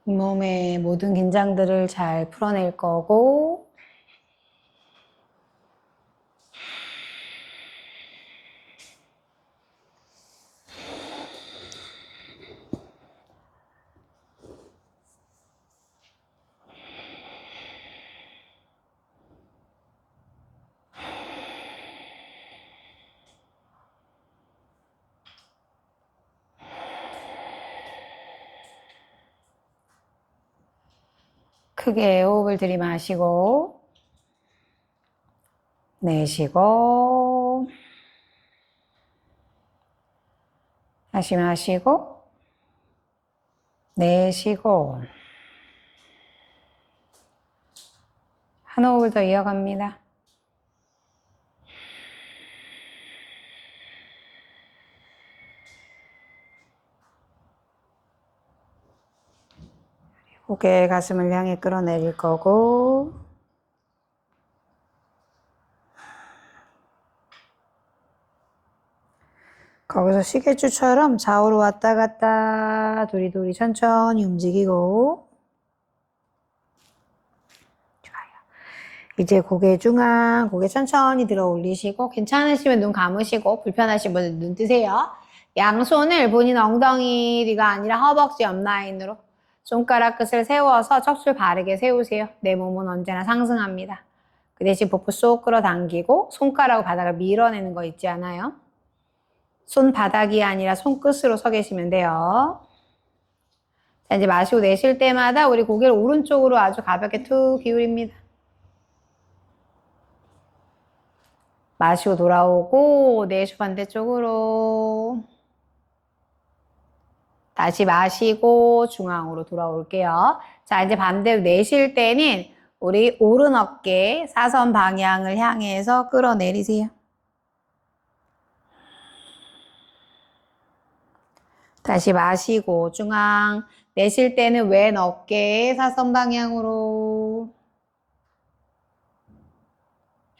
몸의 모든 긴장들을 잘 풀어낼 거고, 크게 호흡을 들이마시고, 내쉬고, 다시 마시고, 내쉬고, 한 호흡을 더 이어갑니다. 고개 가슴을 향해 끌어내릴 거고, 거기서 시계추처럼 좌우로 왔다 갔다 도리도리 천천히 움직이고, 좋아요. 이제 고개 중앙, 고개 천천히 들어 올리시고, 괜찮으시면 눈 감으시고, 불편하신 분은 눈 뜨세요. 양손을 본인 엉덩이 뒤가 아니라 허벅지 옆라인으로 손가락 끝을 세워서 척추를 바르게 세우세요. 내 몸은 언제나 상승합니다. 그 대신 복부 쏙 끌어당기고 손가락으로 바닥을 밀어내는 거 있지 않아요? 손바닥이 아니라 손끝으로 서 계시면 돼요. 자, 이제 마시고 내쉴 때마다 우리 고개를 오른쪽으로 아주 가볍게 툭 기울입니다. 마시고 돌아오고 내쉬고 반대쪽으로. 다시 마시고 중앙으로 돌아올게요. 자, 이제 반대로 내쉴 때는 우리 오른 어깨 사선 방향을 향해서 끌어내리세요. 다시 마시고 중앙. 내쉴 때는 왼 어깨 사선 방향으로.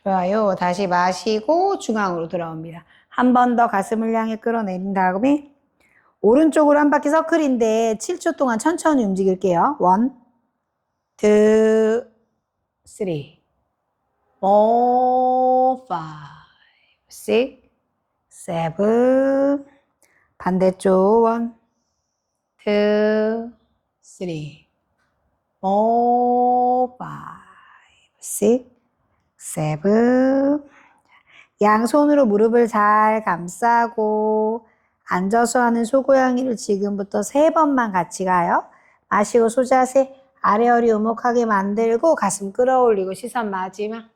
좋아요. 다시 마시고 중앙으로 돌아옵니다. 한 번 더 가슴을 향해 끌어내린 다음에 오른쪽으로 한 바퀴 서클인데 7초 동안 천천히 움직일게요. 1, 2, 3, 4, 5, 6, 7. 반대쪽 1, 2, 3, 4, 5, 6, 7. 양손으로 무릎을 잘 감싸고 앉아서 하는 소고양이를 지금부터 3번만 같이 가요. 마시고 소자세, 아래 허리 오목하게 만들고 가슴 끌어올리고 시선 마지막.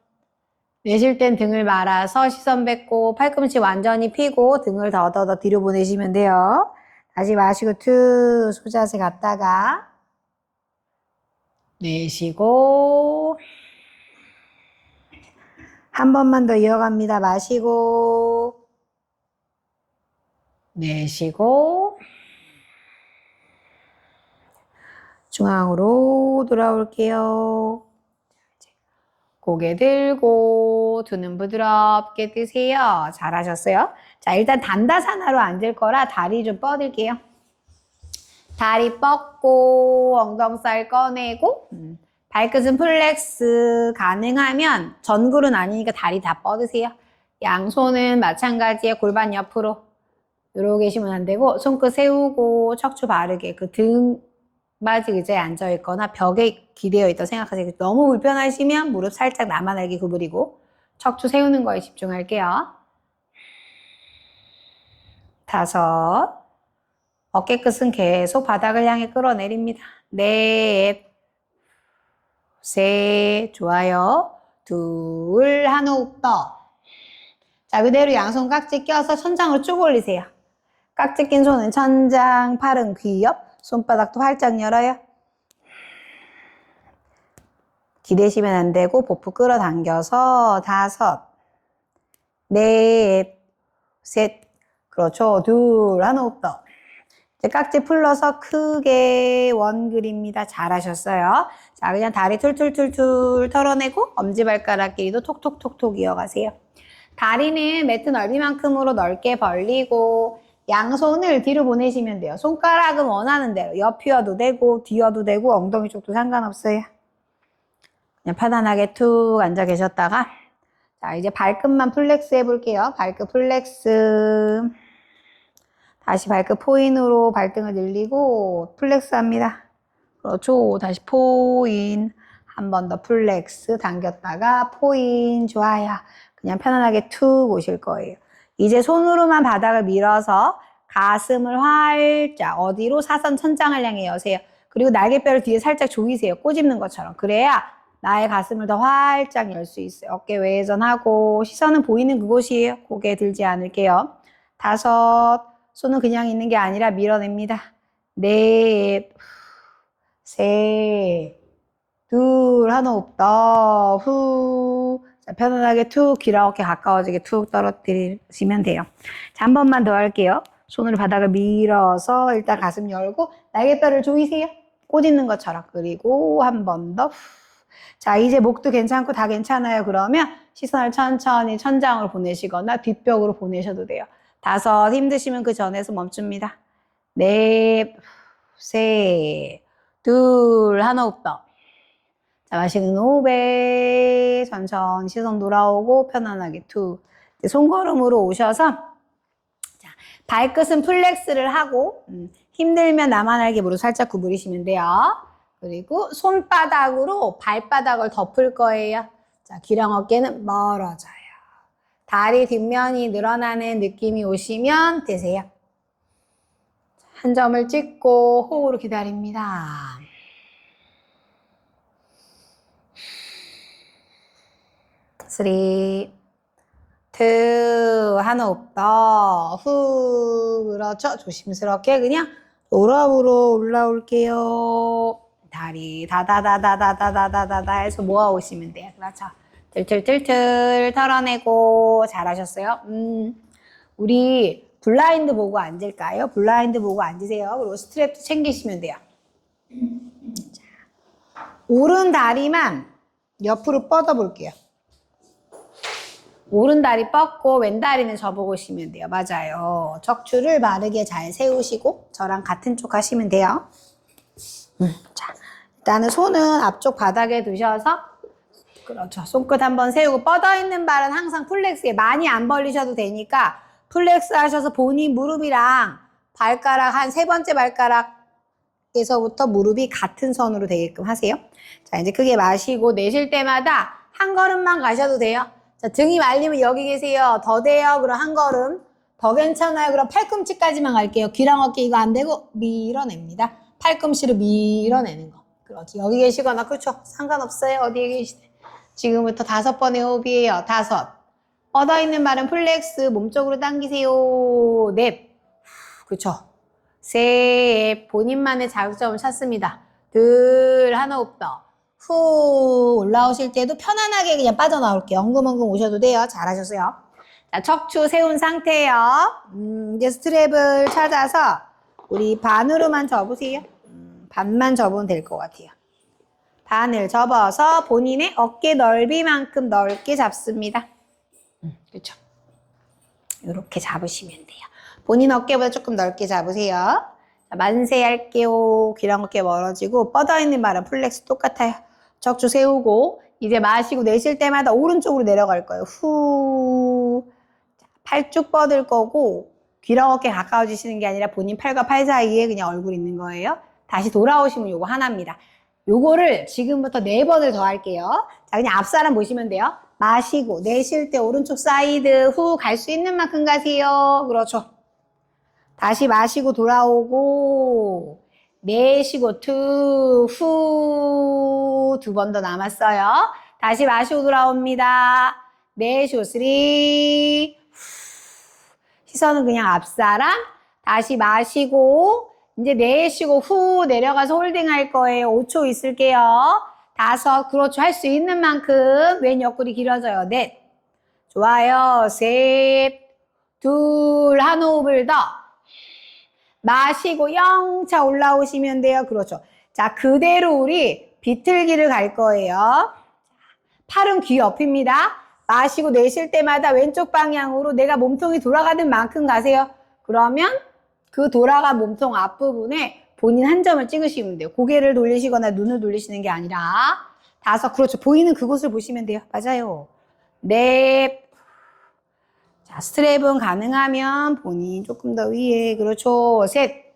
내쉴 땐 등을 말아서 시선 뱉고 팔꿈치 완전히 펴고 등을 더더더 뒤로 보내시면 돼요. 다시 마시고 툭 소자세 갔다가 내쉬고 한 번만 더 이어갑니다. 마시고 내쉬고 중앙으로 돌아올게요. 고개 들고 두 눈 부드럽게 뜨세요. 잘하셨어요. 자, 일단 단다사나로 앉을 거라 다리 좀 뻗을게요. 다리 뻗고 엉덩살 꺼내고 발끝은 플렉스. 가능하면 전굴은 아니니까 다리 다 뻗으세요. 양손은 마찬가지에 골반 옆으로 이러고 계시면 안 되고 손끝 세우고 척추 바르게 그 등받이 의자에 앉아 있거나 벽에 기대어 있다고 생각하세요. 너무 불편하시면 무릎 살짝 나만하게 구부리고 척추 세우는 거에 집중할게요. 5. 어깨끝은 계속 바닥을 향해 끌어내립니다. 4, 3, 좋아요. 2, 한 호흡 더. 자, 그대로 양손 깍지 껴서 천장으로 쭉 올리세요. 깍지 낀 손은 천장, 팔은 귀 옆, 손바닥도 활짝 열어요. 기대시면 안 되고 복부 끌어당겨서 5, 4, 3, 그렇죠. 2, 한 호흡 더. 이제 깍지 풀러서 크게 원 그립니다. 잘하셨어요. 자, 그냥 다리 툴툴툴툴 털어내고 엄지발가락 길이도 톡톡톡톡 이어가세요. 다리는 매트 넓이만큼으로 넓게 벌리고 양손을 뒤로 보내시면 돼요. 손가락은 원하는 대로 옆이어도 되고 뒤어도 되고 엉덩이 쪽도 상관없어요. 그냥 편안하게 툭 앉아 계셨다가 자, 이제 발끝만 플렉스 해볼게요. 발끝 플렉스. 다시 발끝 포인으로 발등을 늘리고 플렉스 합니다. 그렇죠. 다시 포인. 한 번 더 플렉스 당겼다가 포인. 좋아요. 그냥 편안하게 툭 오실 거예요. 이제 손으로만 바닥을 밀어서 가슴을 활짝 어디로? 사선 천장을 향해 여세요. 그리고 날개뼈를 뒤에 살짝 조이세요. 꼬집는 것처럼. 그래야 나의 가슴을 더 활짝 열 수 있어요. 어깨 외전하고 시선은 보이는 그곳이에요. 고개 들지 않을게요. 5, 손은 그냥 있는 게 아니라 밀어냅니다. 4, 셋, 둘, 하나 없다. 후. 자, 편안하게 툭 귀랑 어깨 가까워지게 툭 떨어뜨리시면 돼요. 자, 한 번만 더 할게요. 손으로 바닥을 밀어서 일단 가슴 열고 날개뼈를 조이세요. 꼬집는 것처럼. 그리고 한 번 더. 자, 이제 목도 괜찮고 다 괜찮아요. 그러면 시선을 천천히 천장으로 보내시거나 뒷벽으로 보내셔도 돼요. 5, 힘드시면 그 전에서 멈춥니다. 4, 셋, 둘, 하나 없다. 자, 마시는 호흡에 천천히 시선 돌아오고 편안하게 툭. 손걸음으로 오셔서 자, 발끝은 플렉스를 하고 힘들면 나만 알게 무릎 살짝 구부리시면 돼요. 그리고 손바닥으로 발바닥을 덮을 거예요. 자, 귀랑 어깨는 멀어져요. 다리 뒷면이 늘어나는 느낌이 오시면 되세요. 한 점을 찍고 호흡으로 기다립니다. 3, 2, 하나 없다. 후, 그렇죠. 조심스럽게 그냥 오랍으로 올라올게요. 다리 다다다다다다다다다 해서 모아오시면 돼요. 그렇죠. 틀틀틀틀 털어내고 잘하셨어요. 우리 블라인드 보고 앉을까요? 블라인드 보고 앉으세요. 그리고 스트랩도 챙기시면 돼요. 자, 오른 다리만 옆으로 뻗어 볼게요. 오른 다리 뻗고 왼 다리는 접어보시면 돼요. 맞아요. 척추를 바르게 잘 세우시고 저랑 같은 쪽 하시면 돼요. 자, 일단은 손은 앞쪽 바닥에 두셔서 그렇죠. 손끝 한번 세우고 뻗어있는 발은 항상 플렉스에 많이 안 벌리셔도 되니까 플렉스 하셔서 본인 무릎이랑 발가락 한 3번째 발가락에서부터 무릎이 같은 선으로 되게끔 하세요. 자, 이제 크게 마시고 내쉴 때마다 한 걸음만 가셔도 돼요. 자, 등이 말리면 여기 계세요. 더 돼요. 그럼 한 걸음. 더 괜찮아요. 그럼 팔꿈치까지만 갈게요. 귀랑 어깨 이거 안 되고 밀어냅니다. 팔꿈치로 밀어내는 거. 그렇지. 여기 계시거나 그렇죠. 상관없어요. 어디에 계시든. 지금부터 5번의 호흡이에요. 5. 뻗어있는 발은 플렉스 몸쪽으로 당기세요. 넷. 그렇죠. 셋. 본인만의 자극점을 찾습니다. 둘. 하나 없다. 후. 올라오실 때도 편안하게 그냥 빠져나올게요. 엉금엉금 오셔도 돼요. 잘하셨어요. 자, 척추 세운 상태예요. 이제 스트랩을 찾아서 우리 반으로만 접으세요. 반만 접으면 될 것 같아요. 반을 접어서 본인의 어깨 넓이만큼 넓게 잡습니다. 그렇죠. 이렇게 잡으시면 돼요. 본인 어깨보다 조금 넓게 잡으세요. 자, 만세 할게요. 귀랑 어깨 멀어지고 뻗어있는 발은 플렉스 똑같아요. 척추 세우고 이제 마시고 내쉴 때마다 오른쪽으로 내려갈 거예요. 후. 자, 팔 쭉 뻗을 거고 귀랑 어깨 가까워지시는 게 아니라 본인 팔과 팔 사이에 그냥 얼굴 있는 거예요. 다시 돌아오시면 요거 하나입니다. 요거를 지금부터 4번을 더 할게요. 자, 그냥 앞사람 보시면 돼요. 마시고 내쉴 때 오른쪽 사이드 후 갈 수 있는 만큼 가세요. 그렇죠. 다시 마시고 돌아오고 내쉬고 투 후 2번 더 남았어요. 다시 마시고 돌아옵니다. 내쉬고 3 시선은 그냥 앞사람. 다시 마시고 이제 내쉬고 후 내려가서 홀딩 할 거예요. 5초 있을게요. 5, 그렇죠. 할 수 있는 만큼 왼 옆구리 길어져요. 넷, 좋아요. 셋, 둘, 한 호흡을 더. 마시고 영차 올라오시면 돼요. 그렇죠. 자, 그대로 우리 비틀기를 갈 거예요. 팔은 귀 옆입니다. 마시고 내쉴 때마다 왼쪽 방향으로 내가 몸통이 돌아가는 만큼 가세요. 그러면 그 돌아간 몸통 앞부분에 본인 한 점을 찍으시면 돼요. 고개를 돌리시거나 눈을 돌리시는 게 아니라. 5, 그렇죠. 보이는 그곳을 보시면 돼요. 맞아요. 넷. 자, 스트랩은 가능하면 본인 조금 더 위에. 그렇죠. 셋,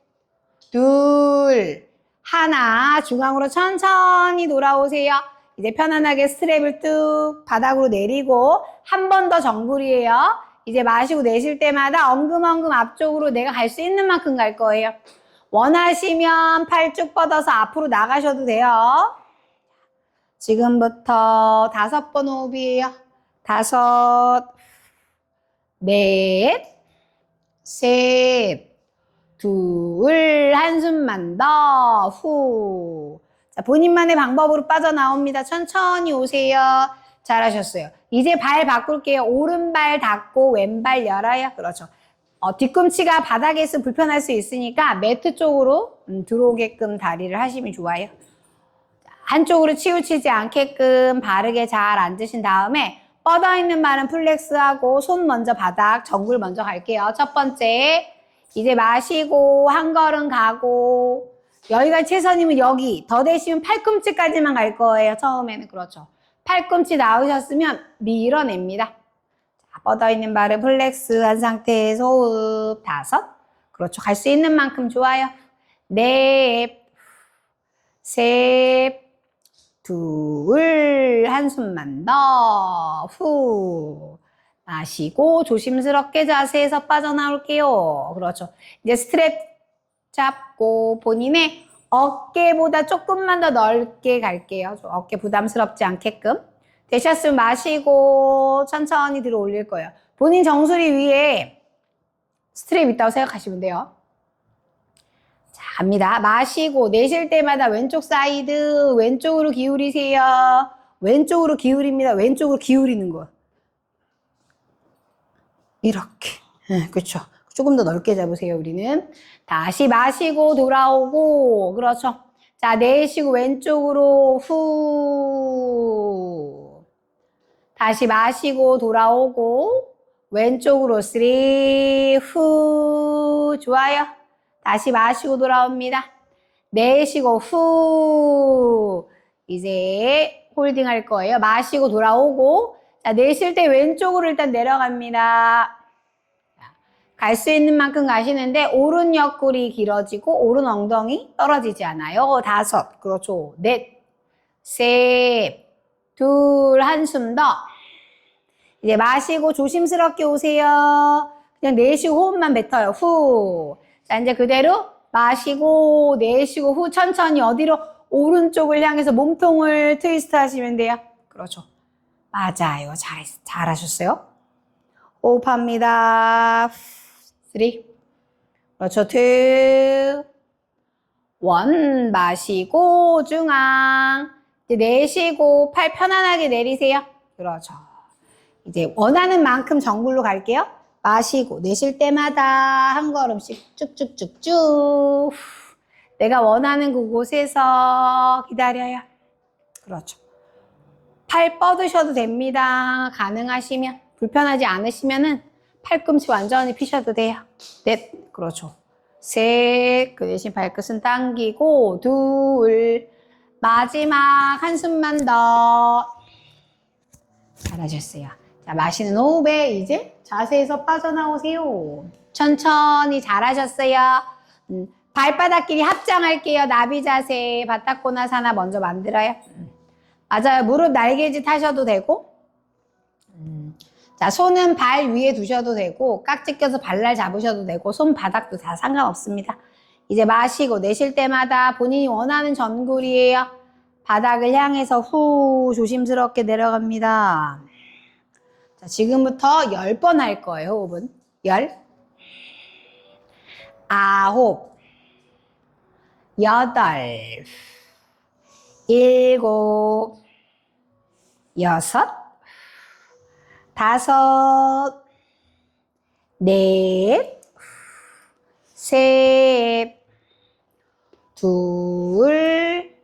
둘, 하나. 중앙으로 천천히 돌아오세요. 이제 편안하게 스트랩을 뚝 바닥으로 내리고 한 번 더 정굴이에요. 이제 마시고 내쉴 때마다 엉금엉금 앞쪽으로 내가 갈 수 있는 만큼 갈 거예요. 원하시면 팔 쭉 뻗어서 앞으로 나가셔도 돼요. 지금부터 5번 호흡이에요. 5, 넷, 셋, 둘, 한숨만 더, 후. 자, 본인만의 방법으로 빠져나옵니다. 천천히 오세요. 잘하셨어요. 이제 발 바꿀게요. 오른발 닫고 왼발 열어요. 그렇죠. 뒤꿈치가 바닥에 있으면 불편할 수 있으니까 매트 쪽으로 들어오게끔 다리를 하시면 좋아요. 한쪽으로 치우치지 않게끔 바르게 잘 앉으신 다음에 뻗어있는 발은 플렉스하고 손 먼저 바닥, 정굴 먼저 갈게요. 첫 번째, 이제 마시고 한 걸음 가고 여기가 최선이면 여기, 더 되시면 팔꿈치까지만 갈 거예요. 처음에는. 그렇죠. 팔꿈치 나오셨으면 밀어냅니다. 자, 뻗어있는 발은 플렉스한 상태에서 호흡 5. 그렇죠. 갈 수 있는 만큼 좋아요. 넷, 셋, 둘, 한숨만 더, 후. 마시고 조심스럽게 자세에서 빠져나올게요. 그렇죠. 이제 스트랩 잡고 본인의 어깨보다 조금만 더 넓게 갈게요. 어깨 부담스럽지 않게끔. 되셨으면 마시고 천천히 들어 올릴 거예요. 본인 정수리 위에 스트랩 있다고 생각하시면 돼요. 자, 갑니다. 마시고 내쉴 때마다 왼쪽 사이드 왼쪽으로 기울이세요. 왼쪽으로 기울입니다. 왼쪽으로 기울이는 거. 이렇게. 그렇죠. 조금 더 넓게 잡으세요, 우리는. 다시 마시고 돌아오고, 그렇죠. 자, 내쉬고 왼쪽으로 후. 다시 마시고 돌아오고, 왼쪽으로 3, 후. 좋아요. 다시 마시고 돌아옵니다. 내쉬고 후. 이제 홀딩 할 거예요. 마시고 돌아오고, 자, 내쉴 때 왼쪽으로 일단 내려갑니다. 갈 수 있는 만큼 가시는데 오른 옆구리 길어지고 오른 엉덩이 떨어지지 않아요. 5, 그렇죠. 넷, 셋, 둘, 한숨 더. 이제 마시고 조심스럽게 오세요. 그냥 내쉬고 호흡만 뱉어요. 후. 자, 이제 그대로 마시고 내쉬고 후 천천히 어디로? 오른쪽을 향해서 몸통을 트위스트 하시면 돼요. 그렇죠. 맞아요. 잘하셨어요. 호흡합니다. 3, 그렇죠. 2, 1, 마시고 중앙. 이제 내쉬고 팔 편안하게 내리세요. 그렇죠. 이제 원하는 만큼 정굴로 갈게요. 마시고 내쉴 때마다 한 걸음씩 쭉쭉쭉쭉. 내가 원하는 그곳에서 기다려요. 그렇죠. 팔 뻗으셔도 됩니다. 가능하시면. 불편하지 않으시면은 팔꿈치 완전히 피셔도 돼요. 넷, 그렇죠. 셋, 그 대신 발끝은 당기고, 둘, 마지막 한숨만 더. 잘하셨어요. 자, 마시는 호흡에 이제 자세에서 빠져나오세요. 천천히 잘하셨어요. 발바닥끼리 합장할게요. 나비 자세, 바닥고나사나 먼저 만들어요. 맞아요. 무릎 날개짓 하셔도 되고, 자, 손은 발 위에 두셔도 되고, 깍지 껴서 발날 잡으셔도 되고, 손바닥도 다 상관없습니다. 이제 마시고 내쉴 때마다 본인이 원하는 전굴이에요. 바닥을 향해서 후 조심스럽게 내려갑니다. 자, 지금부터 10번 할 거예요, 호흡은. 10, 9, 8, 7, 6, 5, 4, 셋, 둘,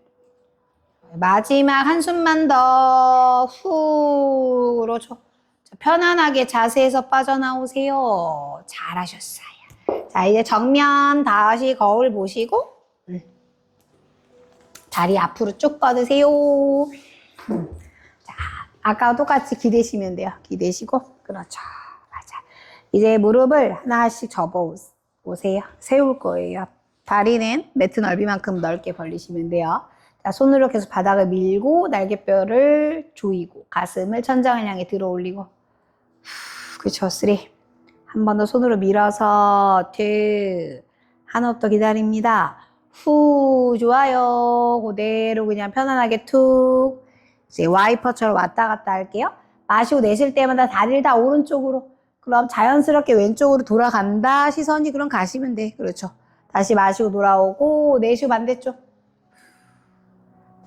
마지막 한숨만 더, 후, 그렇죠. 자, 편안하게 자세에서 빠져나오세요. 잘하셨어요. 자, 이제 정면 다시 거울 보시고, 다리 앞으로 쭉 뻗으세요. 자, 아까와 똑같이 기대시면 돼요. 기대시고, 그렇죠. 맞아. 이제 무릎을 하나씩 접어 오세요. 세울 거예요. 다리는 매트 넓이만큼 넓게 벌리시면 돼요. 자, 손으로 계속 바닥을 밀고, 날개뼈를 조이고, 가슴을 천장을 향해 들어 올리고. 그렇죠. 3. 한 번 더 손으로 밀어서 2. 한 호흡 더 기다립니다. 후, 좋아요. 그대로 그냥 편안하게 툭. 이제 와이퍼처럼 왔다 갔다 할게요. 마시고 내쉴 때마다 다리를 다 오른쪽으로. 그럼 자연스럽게 왼쪽으로 돌아간다. 시선이 그럼 가시면 돼. 그렇죠. 다시 마시고 돌아오고, 내쉬고 반대쪽.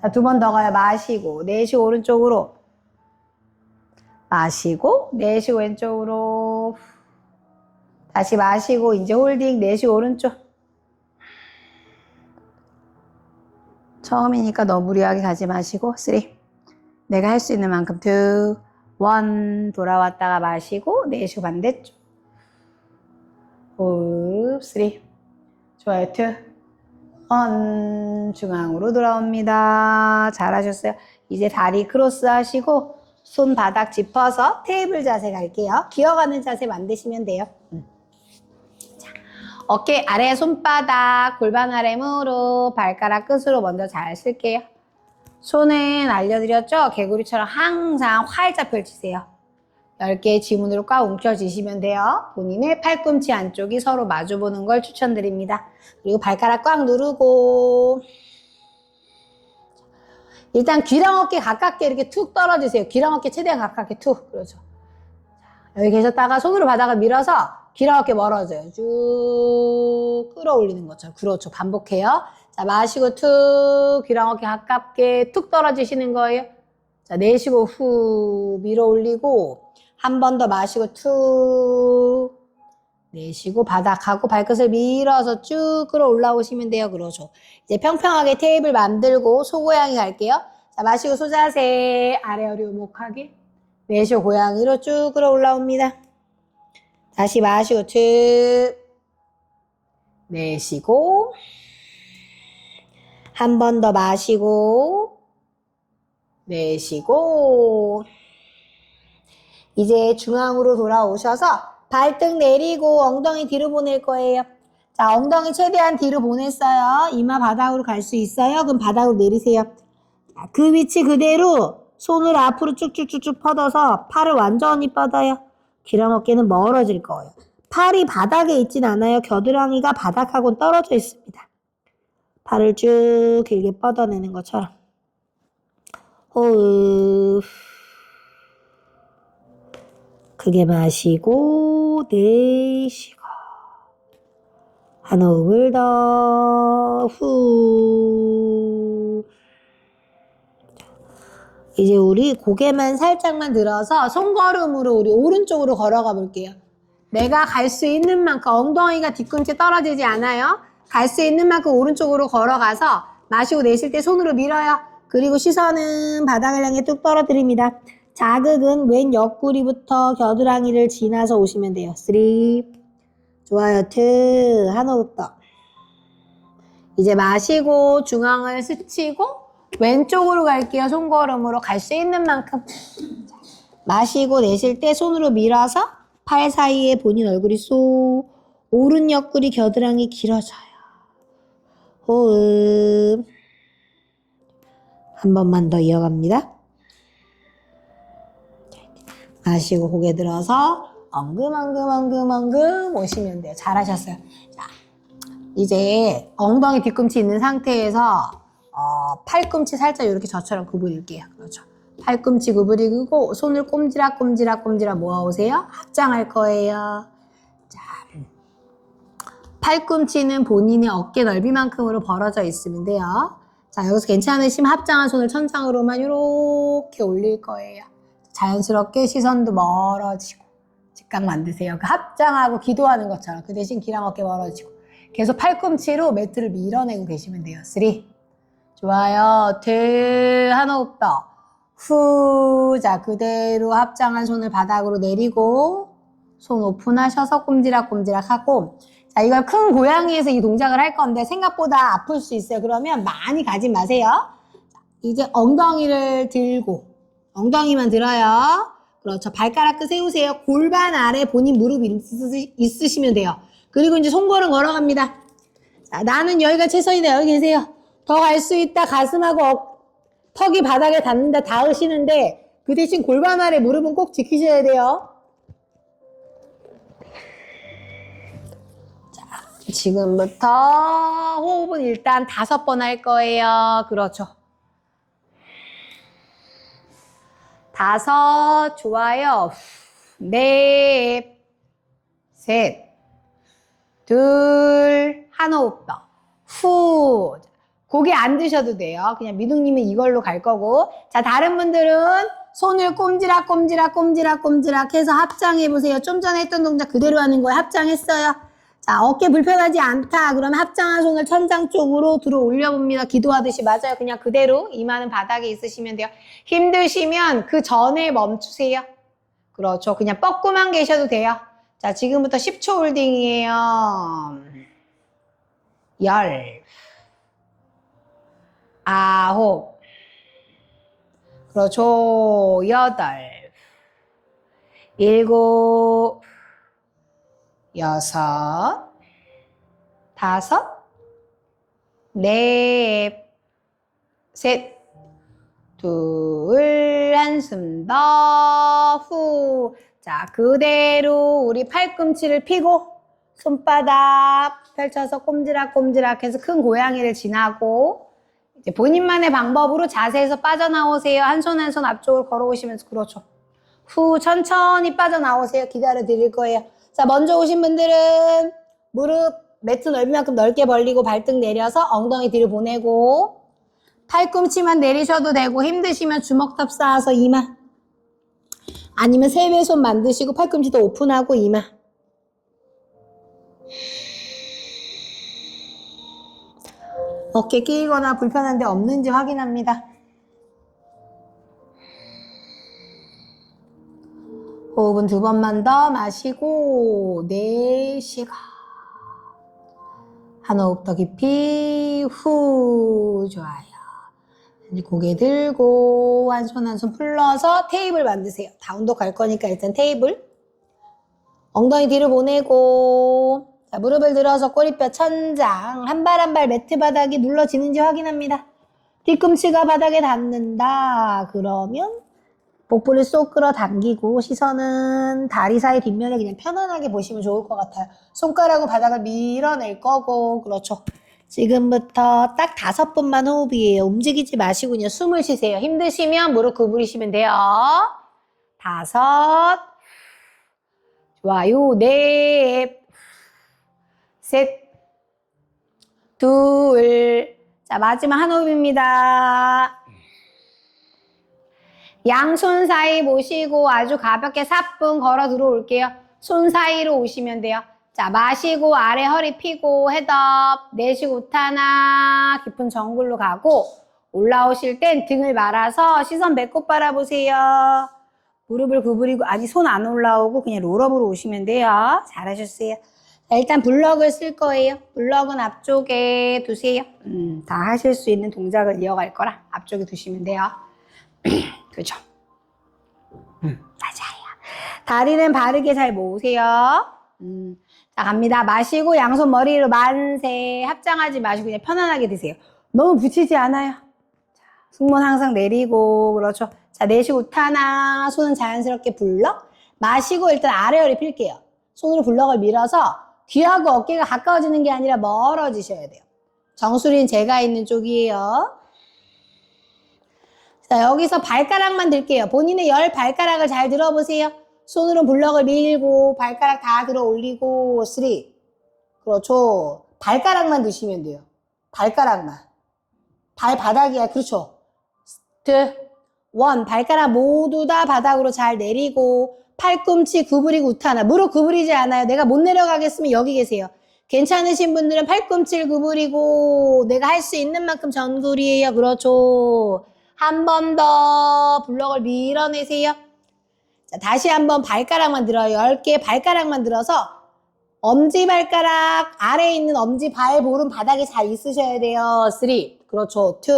자, 2번 더 가요. 마시고, 내쉬고 오른쪽으로. 마시고, 내쉬고 왼쪽으로. 다시 마시고, 이제 홀딩, 내쉬고 오른쪽. 처음이니까 너무 무리하게 가지 마시고, 3. 내가 할 수 있는 만큼 2, 1. 돌아왔다가 마시고, 내쉬고 반대쪽. 호흡, 3. 좋아요, 2, 1. 중앙으로 돌아옵니다. 잘하셨어요. 이제 다리 크로스 하시고, 손바닥 짚어서 테이블 자세 갈게요. 기어가는 자세 만드시면 돼요. 자, 어깨 아래 손바닥, 골반 아래 무릎, 발가락 끝으로 먼저 잘 쓸게요. 손은 알려드렸죠? 개구리처럼 항상 활짝 펼치세요. 10개의 지문으로 꽉 움켜쥐시면 돼요. 본인의 팔꿈치 안쪽이 서로 마주보는 걸 추천드립니다. 그리고 발가락 꽉 누르고 일단 귀랑 어깨 가깝게 이렇게 툭 떨어지세요. 귀랑 어깨 최대한 가깝게 툭. 그렇죠. 여기 계셨다가 손으로 바닥을 밀어서 귀랑 어깨 멀어져요. 쭉 끌어올리는 것처럼. 그렇죠. 반복해요. 자, 마시고 툭 귀랑 어깨 가깝게 툭 떨어지시는 거예요. 자, 내쉬고 후 밀어 올리고 한 번 더 마시고 툭 내쉬고 바닥하고 발끝을 밀어서 쭉 끌어 올라오시면 돼요. 그러죠. 이제 평평하게 테이블 만들고 소고양이 갈게요. 자, 마시고 소자세 아래 허리 오목하게 내쉬고 고양이로 쭉 끌어 올라옵니다. 다시 마시고 툭 내쉬고 한 번 더 마시고 내쉬고 이제 중앙으로 돌아오셔서 발등 내리고 엉덩이 뒤로 보낼 거예요. 자, 엉덩이 최대한 뒤로 보냈어요. 이마 바닥으로 갈 수 있어요? 그럼 바닥으로 내리세요. 자, 그 위치 그대로 손을 앞으로 쭉쭉쭉쭉 뻗어서 팔을 완전히 뻗어요. 귀랑 어깨는 멀어질 거예요. 팔이 바닥에 있진 않아요. 겨드랑이가 바닥하고는 떨어져 있습니다. 팔을 쭉 길게 뻗어내는 것처럼. 호흡. 크게 마시고 내쉬고 한 호흡을 더 후. 이제 우리 고개만 살짝만 들어서 손걸음으로 우리 오른쪽으로 걸어가 볼게요. 내가 갈 수 있는 만큼 엉덩이가 뒤꿈치에 떨어지지 않아요. 갈 수 있는 만큼 오른쪽으로 걸어가서 마시고 내쉴 때 손으로 밀어요. 그리고 시선은 바닥을 향해 뚝 떨어뜨립니다. 자극은 왼 옆구리부터 겨드랑이를 지나서 오시면 돼요. 3. 좋아요. 2. 한 호흡 더. 이제 마시고 중앙을 스치고 왼쪽으로 갈게요. 손걸음으로 갈 수 있는 만큼. 마시고 내쉴 때 손으로 밀어서 팔 사이에 본인 얼굴이 쏙. 오른 옆구리 겨드랑이 길어져요. 호흡. 한 번만 더 이어갑니다. 마시고 고개 들어서 엉금 오시면 돼요. 잘하셨어요. 자, 이제 엉덩이 뒤꿈치 있는 상태에서 팔꿈치 살짝 이렇게 저처럼 구부릴게요. 그렇죠. 팔꿈치 구부리고 손을 꼼지락 모아오세요. 합장할 거예요. 자, 팔꿈치는 본인의 어깨 넓이만큼으로 벌어져 있으면 돼요. 자, 여기서 괜찮으시면 합장한 손을 천장으로만 이렇게 올릴 거예요. 자연스럽게 시선도 멀어지고 직각 만드세요. 그 합장하고 기도하는 것처럼 그 대신 귀랑 어깨 멀어지고 계속 팔꿈치로 매트를 밀어내고 계시면 돼요. 3. 좋아요. 2. 한 호흡 더. 후. 자, 그대로 합장한 손을 바닥으로 내리고 손 오픈하셔서 꼼지락 하고 자, 이걸 큰 고양이에서 이 동작을 할 건데 생각보다 아플 수 있어요. 그러면 많이 가지 마세요. 이제 엉덩이를 들고 엉덩이만 들어요. 그렇죠. 발가락 끝 세우세요. 골반 아래 본인 무릎 있으시면 돼요. 그리고 이제 손걸음 걸어갑니다. 자, 나는 여기가 최선이다. 여기 계세요. 더 갈 수 있다. 가슴하고 턱이 바닥에 닿는다. 닿으시는데 그 대신 골반 아래 무릎은 꼭 지키셔야 돼요. 자, 지금부터 호흡은 일단 5번 할 거예요. 그렇죠. 5, 좋아요. 4, 3, 2, 한 호흡 더. 후. 고개 안 드셔도 돼요. 그냥 미둥님은 이걸로 갈 거고. 자, 다른 분들은 손을 꼼지락 해서 합장해보세요. 좀 전에 했던 동작 그대로 하는 거예요. 합장했어요. 자, 어깨 불편하지 않다. 그러면 합장한 손을 천장 쪽으로 들어 올려봅니다. 기도하듯이. 맞아요. 그냥 그대로 이마는 바닥에 있으시면 돼요. 힘드시면 그 전에 멈추세요. 그렇죠. 그냥 뻗고만 계셔도 돼요. 자, 지금부터 10초 홀딩이에요. 10, 9, 그렇죠. 8, 7, 6, 5, 4, 셋, 둘, 한숨 더, 후. 자, 그대로 우리 팔꿈치를 펴고 손바닥 펼쳐서 꼼지락 해서 큰 고양이를 지나고 이제 본인만의 방법으로 자세에서 빠져나오세요. 한 손 한 손 앞쪽으로 걸어오시면서 그렇죠. 후, 천천히 빠져나오세요. 기다려 드릴 거예요. 자, 먼저 오신 분들은 무릎 매트 넓은 만큼 넓게 벌리고 발등 내려서 엉덩이 뒤로 보내고 팔꿈치만 내리셔도 되고 힘드시면 주먹탑 쌓아서 이마 아니면 세배손 만드시고 팔꿈치도 오픈하고 이마 어깨 끼거나 불편한 데 없는지 확인합니다. 호흡은 2번만 더 마시고 내쉬고 한 호흡 더 깊이 후 좋아요. 이제 고개 들고 한 손 한 손 풀러서 테이블 만드세요. 다운독 갈 거니까 일단 테이블 엉덩이 뒤로 보내고 자, 무릎을 들어서 꼬리뼈 천장 한 발 한 발 매트 바닥이 눌러지는지 확인합니다. 뒤꿈치가 바닥에 닿는다. 그러면 복부를 쏙 끌어당기고 시선은 다리 사이 뒷면에 그냥 편안하게 보시면 좋을 것 같아요. 손가락으로 바닥을 밀어낼 거고 그렇죠. 지금부터 딱 5번만 호흡이에요. 움직이지 마시고 그냥 숨을 쉬세요. 힘드시면 무릎 구부리시면 돼요. 5, 좋아요. 4, 셋, 둘. 자, 마지막 한 호흡입니다. 양손 사이 모시고 아주 가볍게 사뿐 걸어 들어올게요. 손 사이로 오시면 돼요. 자, 마시고 아래 허리 펴고 헤드업, 내쉬고 우타나 깊은 정글로 가고 올라오실 땐 등을 말아서 시선 배꼽 바라보세요. 무릎을 구부리고 아직 손 안 올라오고 그냥 롤업으로 오시면 돼요. 잘하셨어요. 자, 일단 블럭을 쓸 거예요. 블럭은 앞쪽에 두세요. 다 하실 수 있는 동작을 이어갈 거라 앞쪽에 두시면 돼요. 그죠? 맞아요. 다리는 바르게 잘 모으세요. 자, 갑니다. 마시고 양손 머리로 만세. 합장하지 마시고 그냥 편안하게 드세요. 너무 붙이지 않아요. 자, 승모는 항상 내리고 그렇죠. 자, 내쉬고 우타나 손은 자연스럽게 블럭. 마시고 일단 아래 허리 필게요. 손으로 블럭을 밀어서 귀하고 어깨가 가까워지는 게 아니라 멀어지셔야 돼요. 정수리는 제가 있는 쪽이에요. 자, 여기서 발가락만 들게요. 본인의 10발가락을 잘 들어보세요. 손으로 블럭을 밀고 발가락 다 들어 올리고 3. 그렇죠. 발가락만 드시면 돼요. 발가락만. 발바닥이야. 그렇죠. 2, 1. 발가락 모두 다 바닥으로 잘 내리고 팔꿈치 구부리고 우타나. 무릎 구부리지 않아요. 내가 못 내려가겠으면 여기 계세요. 괜찮으신 분들은 팔꿈치를 구부리고 내가 할 수 있는 만큼 전구리예요. 그렇죠. 한 번 더 블럭을 밀어내세요. 자, 다시 한번 발가락만 들어요. 10개 발가락만 들어서 엄지발가락 아래에 있는 엄지발 볼은 바닥에 잘 있으셔야 돼요. 3. 그렇죠. 2.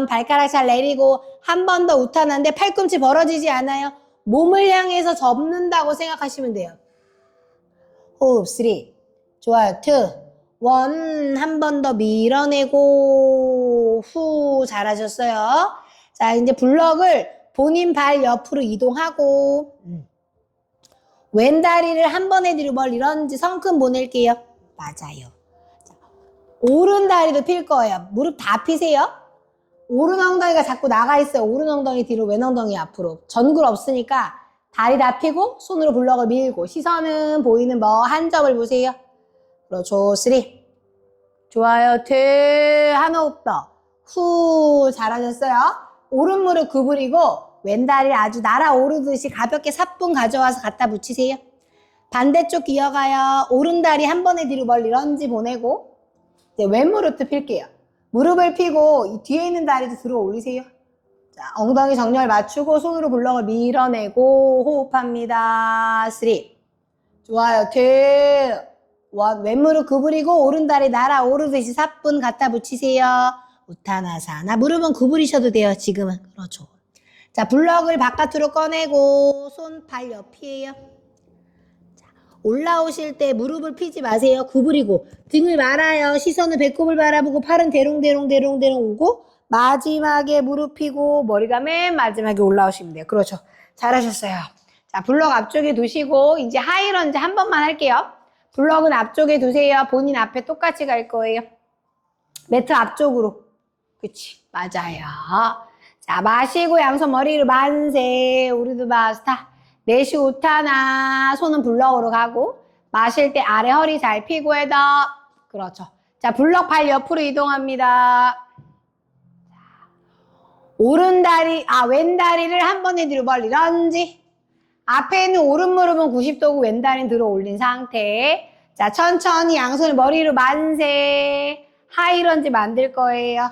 1. 발가락 잘 내리고 한 번 더 우탄한데 팔꿈치 벌어지지 않아요. 몸을 향해서 접는다고 생각하시면 돼요. 호흡 3. 좋아요. 2. 1. 한 번 더 밀어내고 후 잘하셨어요. 자, 이제 블럭을 본인 발 옆으로 이동하고 왼다리를 한 번에 뒤로 멀리 런지 성큼 보낼게요. 맞아요. 자, 오른 다리도 필 거예요. 무릎 다 피세요. 오른 엉덩이가 자꾸 나가 있어요. 오른 엉덩이 뒤로 왼 엉덩이 앞으로. 전굴 없으니까 다리 다 피고 손으로 블럭을 밀고 시선은 보이는 한 점을 보세요. 그렇죠. 3. 좋아요. 2. 한 호흡 더. 후 잘하셨어요. 오른 무릎 구부리고 왼다리 아주 날아오르듯이 가볍게 사뿐 가져와서 갖다 붙이세요. 반대쪽 이어가요. 오른 다리 한 번에 뒤로 멀리 런지 보내고 이제 왼 무릎도 필게요. 무릎을 피고 이 뒤에 있는 다리도 들어 올리세요. 자, 엉덩이 정렬 맞추고 손으로 블럭을 밀어내고 호흡합니다. 3. 좋아요. 2. 1. 왼 무릎 구부리고 오른 다리 날아오르듯이 사뿐 갖다 붙이세요. 우타나사나. 무릎은 구부리셔도 돼요. 지금은. 그렇죠. 자, 블럭을 바깥으로 꺼내고 손, 발 옆이에요. 자, 올라오실 때 무릎을 피지 마세요. 구부리고 등을 말아요. 시선은 배꼽을 바라보고 팔은 대롱대롱 오고 마지막에 무릎 피고 머리가 맨 마지막에 올라오시면 돼요. 그렇죠. 잘하셨어요. 자, 블럭 앞쪽에 두시고 이제 하이런지 한 번만 할게요. 블럭은 앞쪽에 두세요. 본인 앞에 똑같이 갈 거예요. 매트 앞쪽으로. 그치. 맞아요. 자, 마시고 양손 머리로 만세. 우리도 마스타. 내쉬고 우타나. 손은 블럭으로 가고. 마실 때 아래 허리 잘 피고 해도. 그렇죠. 자, 블럭 발 옆으로 이동합니다. 오른 다리, 왼 다리를 한 번에 뒤로 멀리 런지. 앞에 있는 오른 무릎은 90도고 왼 다리는 들어 올린 상태. 자, 천천히 양손을 머리로 만세. 하이런지 만들 거예요.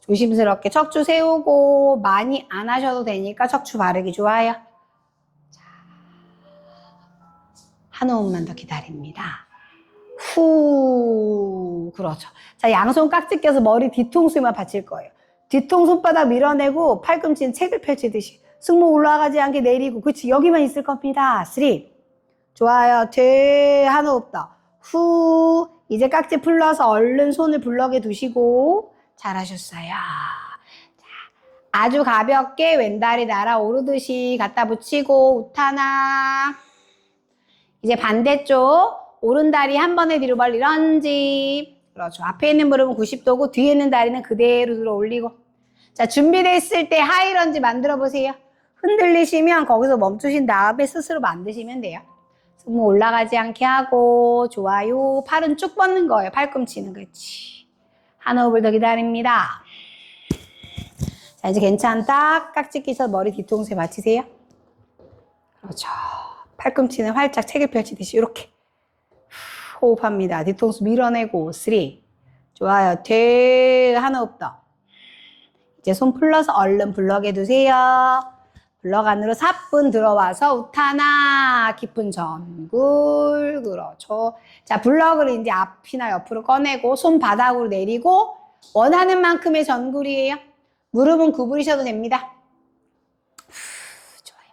조심스럽게 척추 세우고 많이 안 하셔도 되니까 척추 바르기 좋아요. 자, 한 호흡만 더 기다립니다. 후, 그렇죠. 자, 양손 깍지 껴서 머리 뒤통수에만 받칠 거예요. 뒤통 손바닥 밀어내고 팔꿈치는 책을 펼치듯이 승모 올라가지 않게 내리고 그치 여기만 있을 겁니다. 3. 좋아요. 2. 한 호흡 더. 후. 이제 깍지 풀러서 얼른 손을 블럭에 두시고 잘하셨어요. 자, 아주 가볍게 왼다리 날아오르듯이 갖다 붙이고 우타나. 이제 반대쪽 오른다리 한 번에 뒤로 멀리 런지. 그렇죠. 앞에 있는 무릎은 90도고 뒤에 있는 다리는 그대로 들어 올리고. 자, 준비됐을 때 하이런지 만들어 보세요. 흔들리시면 거기서 멈추신 다음에 스스로 만드시면 돼요. 승모 올라가지 않게 하고 좋아요. 팔은 쭉 뻗는 거예요. 팔꿈치는. 그렇지. 한 호흡을 더 기다립니다. 자, 이제 괜찮다. 깍지 끼셔서 머리 뒤통수에 맞추세요. 그렇죠. 팔꿈치는 활짝 책을 펼치듯이 이렇게 호흡합니다. 뒤통수 밀어내고 3. 좋아요. 한 호흡 더. 이제 손 풀러서 얼른 블럭에 두세요. 블럭 안으로 사뿐 들어와서 우타나. 깊은 전굴. 그렇죠. 자, 블럭을 이제 앞이나 옆으로 꺼내고 손 바닥으로 내리고 원하는 만큼의 전굴이에요. 무릎은 구부리셔도 됩니다. 좋아요.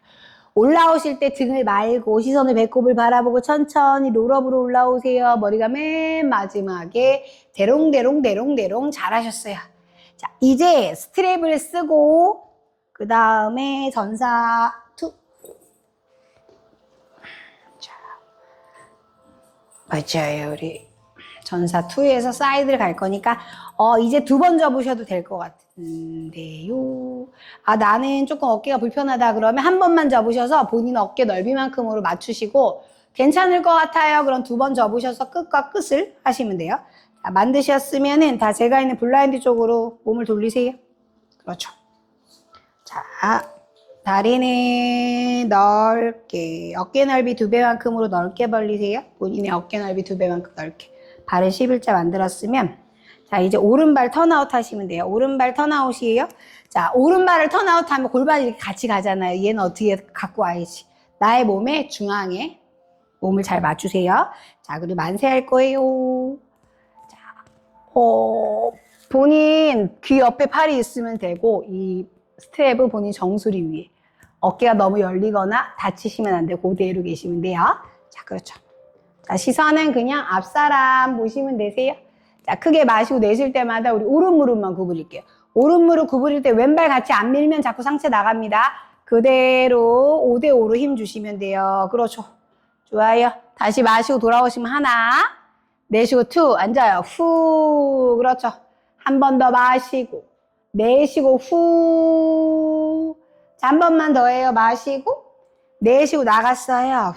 올라오실 때 등을 말고 시선을 배꼽을 바라보고 천천히 롤업으로 올라오세요. 머리가 맨 마지막에 대롱대롱 잘하셨어요. 자, 이제 스트랩을 쓰고 그 다음에 전사 2. 자, 맞아요. 우리 전사 2에서 사이드를 갈 거니까 이제 2번 접으셔도 될 것 같은데요. 나는 조금 어깨가 불편하다 그러면 한 번만 접으셔서 본인 어깨 넓이만큼으로 맞추시고 괜찮을 것 같아요. 그럼 2번 접으셔서 끝과 끝을 하시면 돼요. 자, 만드셨으면은 다 제가 있는 블라인드 쪽으로 몸을 돌리세요. 그렇죠. 자, 다리는 넓게, 어깨 넓이 2배만큼으로 넓게 벌리세요. 본인의 어깨 넓이 2배만큼 넓게. 발을 11자 만들었으면, 자, 이제 오른발 턴아웃 하시면 돼요. 오른발 턴아웃이에요. 자, 오른발을 턴아웃 하면 골반이 이렇게 같이 가잖아요. 얘는 어떻게 갖고 와야지. 나의 몸의 중앙에 몸을 잘 맞추세요. 자, 그리고 만세 할 거예요. 자, 본인 귀 옆에 팔이 있으면 되고, 이 스트랩은 본인 정수리 위에. 어깨가 너무 열리거나 다치시면 안 돼요. 그대로 계시면 돼요. 자, 그렇죠. 자, 시선은 그냥 앞사람 보시면 되세요. 자, 크게 마시고 내쉴 때마다 우리 오른 무릎만 구부릴게요. 오른 무릎 구부릴 때 왼발 같이 안 밀면 자꾸 상체 나갑니다. 그대로 5대5로 힘 주시면 돼요. 그렇죠. 좋아요. 다시 마시고 돌아오시면 하나, 내쉬고 투, 앉아요. 후, 그렇죠. 한 번 더 마시고, 내쉬고 후. 자, 한 번만 더 해요. 마시고, 내쉬고 나갔어요.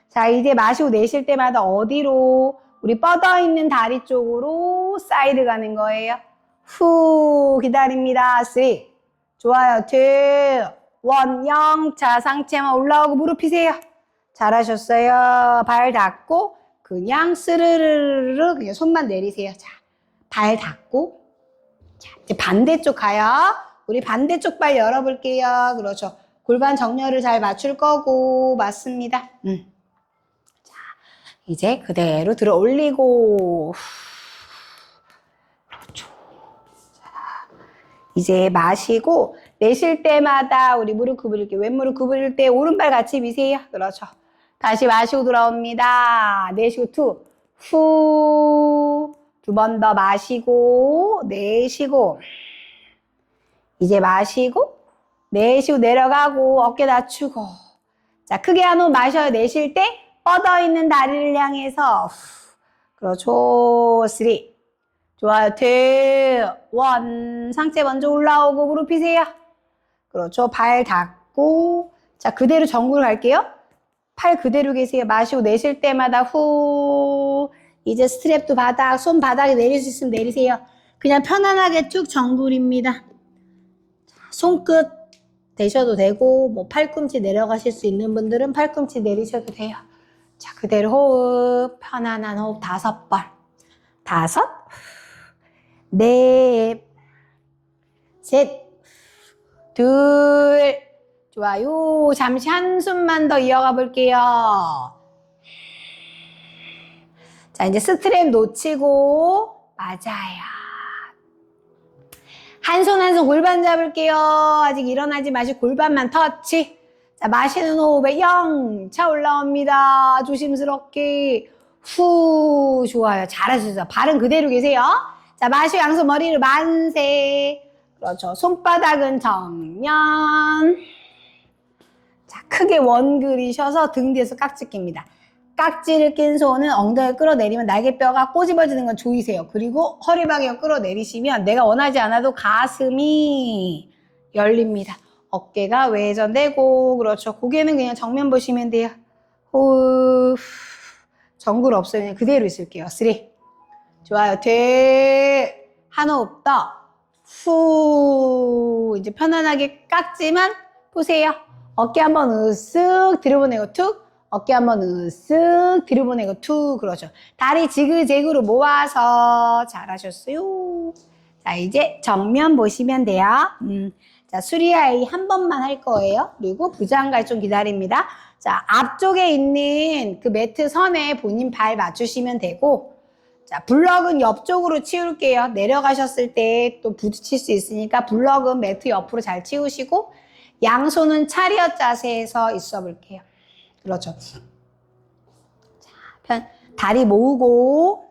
자, 이제 마시고 내쉴 때마다 어디로? 우리 뻗어있는 다리 쪽으로 사이드 가는 거예요. 후, 기다립니다. 3. 좋아요. 2, 1, 0. 자, 상체만 올라오고 무릎 펴세요. 잘하셨어요. 발 닫고, 그냥 스르르르, 그냥 손만 내리세요. 자, 발 닫고. 자, 이제 반대쪽 가요. 우리 반대쪽 발 열어볼게요. 그렇죠. 골반 정렬을 잘 맞출 거고, 맞습니다. 자, 이제 그대로 들어 올리고, 그렇죠. 자, 이제 마시고, 내쉴 때마다 우리 무릎 구부릴게요. 왼무릎 구부릴 때 오른발 같이 미세요. 그렇죠. 다시 마시고 돌아옵니다. 내쉬고 투, 후, 두 번 더 마시고, 내쉬고, 이제 마시고, 내쉬고 내려가고, 어깨 낮추고. 자, 크게 한 호흡 마셔요. 내쉴 때 뻗어있는 다리를 향해서. 그렇죠. 3. 좋아요. 2, 1. 상체 먼저 올라오고 무릎 펴세요. 그렇죠. 발 닫고. 자, 그대로 정구로 갈게요. 팔 그대로 계세요. 마시고 내쉴 때마다 후. 이제 스트랩도 바닥, 손 바닥에 내릴 수 있으면 내리세요. 그냥 편안하게 쭉 정굴입니다. 손끝 대셔도 되고, 뭐 팔꿈치 내려가실 수 있는 분들은 팔꿈치 내리셔도 돼요. 자, 그대로 호흡, 편안한 호흡 5번. 5, 넷, 셋, 둘. 좋아요. 잠시 한숨만 더 이어가 볼게요. 자, 이제 스트랩 놓치고, 맞아요. 한 손 한 손 골반 잡을게요. 아직 일어나지 마시고 골반만 터치. 자, 마시는 호흡에 0. 차 올라옵니다. 조심스럽게. 후. 좋아요. 잘하셨어요. 발은 그대로 계세요. 자, 마시고 양손 머리를 만세. 그렇죠. 손바닥은 정면. 자, 크게 원 그리셔서 등 뒤에서 깍지 낍니다. 깍지를 낀 손은 엉덩이 끌어내리면 날개뼈가 꼬집어지는 건 조이세요. 그리고 허리 방향 끌어내리시면 내가 원하지 않아도 가슴이 열립니다. 어깨가 외전되고, 그렇죠. 고개는 그냥 정면 보시면 돼요. 호흡. 정굴 없어요. 그냥 그대로 있을게요. 3. 좋아요. 한 호흡 더. 후. 이제 편안하게 깍지만 보세요. 어깨 한번 으쓱 들여보내고 툭. 어깨 한번 으쓱 들여보내고 툭. 그렇죠. 다리 지그재그로 모아서 잘하셨어요. 자, 이제 정면 보시면 돼요. 자, 수리아이 한 번만 할 거예요. 그리고 부장갈 좀 기다립니다. 자, 앞쪽에 있는 그 매트 선에 본인 발 맞추시면 되고, 자, 블럭은 옆쪽으로 치울게요. 내려가셨을 때 또 부딪힐 수 있으니까 블럭은 매트 옆으로 잘 치우시고, 양손은 차리엇 자세에서 있어 볼게요. 그렇죠. 자, 다리 모으고,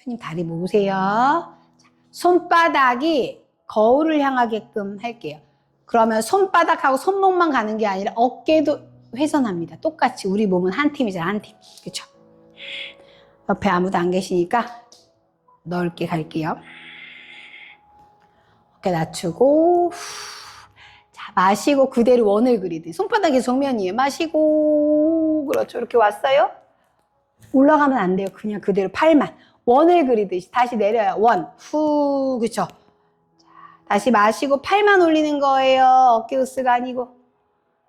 손님 다리 모으세요. 자, 손바닥이 거울을 향하게끔 할게요. 그러면 손바닥하고 손목만 가는 게 아니라 어깨도 회전합니다. 똑같이 우리 몸은 한 팀이잖아, 한 팀. 그렇죠? 옆에 아무도 안 계시니까 넓게 갈게요. 어깨 낮추고, 자, 마시고 그대로 원을 그리듯. 손바닥이 정면이에요. 마시고, 그렇죠. 이렇게 왔어요. 올라가면 안 돼요. 그냥 그대로 팔만. 원을 그리듯이 다시 내려요. 원, 후, 그쵸. 자, 다시 마시고 팔만 올리는 거예요. 어깨 으스가 아니고.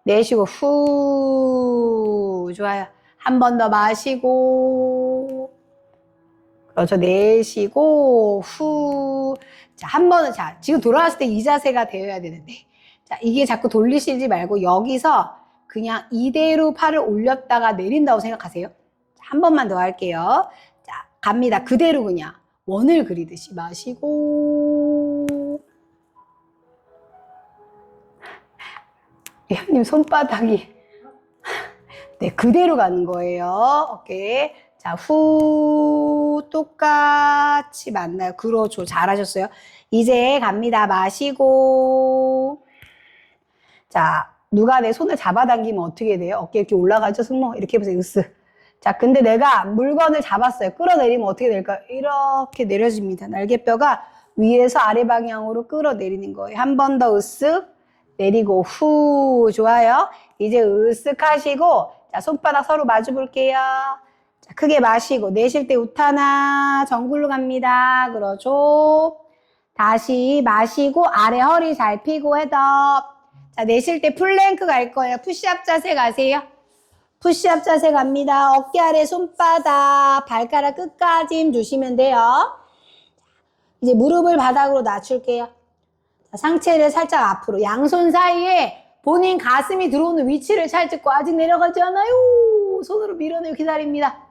내쉬고, 후. 좋아요. 한 번 더 마시고. 그렇죠. 내쉬고, 후. 자, 한 번은, 자, 지금 돌아왔을 때 이 자세가 되어야 되는데. 자, 이게 자꾸 돌리시지 말고 여기서 그냥 이대로 팔을 올렸다가 내린다고 생각하세요. 한 번만 더 할게요. 자, 갑니다. 그대로 그냥 원을 그리듯이 마시고. 형님 손바닥이 네, 그대로 가는 거예요. 오케이. 자, 후 똑같이 만나요. 그렇죠. 잘하셨어요. 이제 갑니다. 마시고. 자, 누가 내 손을 잡아당기면 어떻게 돼요? 어깨 이렇게 올라가죠, 승모? 이렇게 해보세요, 으스. 자, 근데 내가 물건을 잡았어요. 끌어내리면 어떻게 될까요? 이렇게 내려집니다. 날개뼈가 위에서 아래 방향으로 끌어내리는 거예요. 한 번 더 으쓱 내리고 후. 좋아요. 이제 으쓱 하시고, 자, 손바닥 서로 마주 볼게요. 자, 크게 마시고 내쉴 때 우타나 정굴로 갑니다. 그렇죠. 다시 마시고 아래 허리 잘 펴고 헤드업. 자, 내쉴 때 플랭크 갈 거예요. 푸시업 자세 가세요. 푸시업 자세 갑니다. 어깨 아래 손바닥, 발가락 끝까지 힘 주시면 돼요. 이제 무릎을 바닥으로 낮출게요. 자, 상체를 살짝 앞으로, 양손 사이에 본인 가슴이 들어오는 위치를 잘 찍고 아직 내려가지 않아요. 손으로 밀어내고 기다립니다.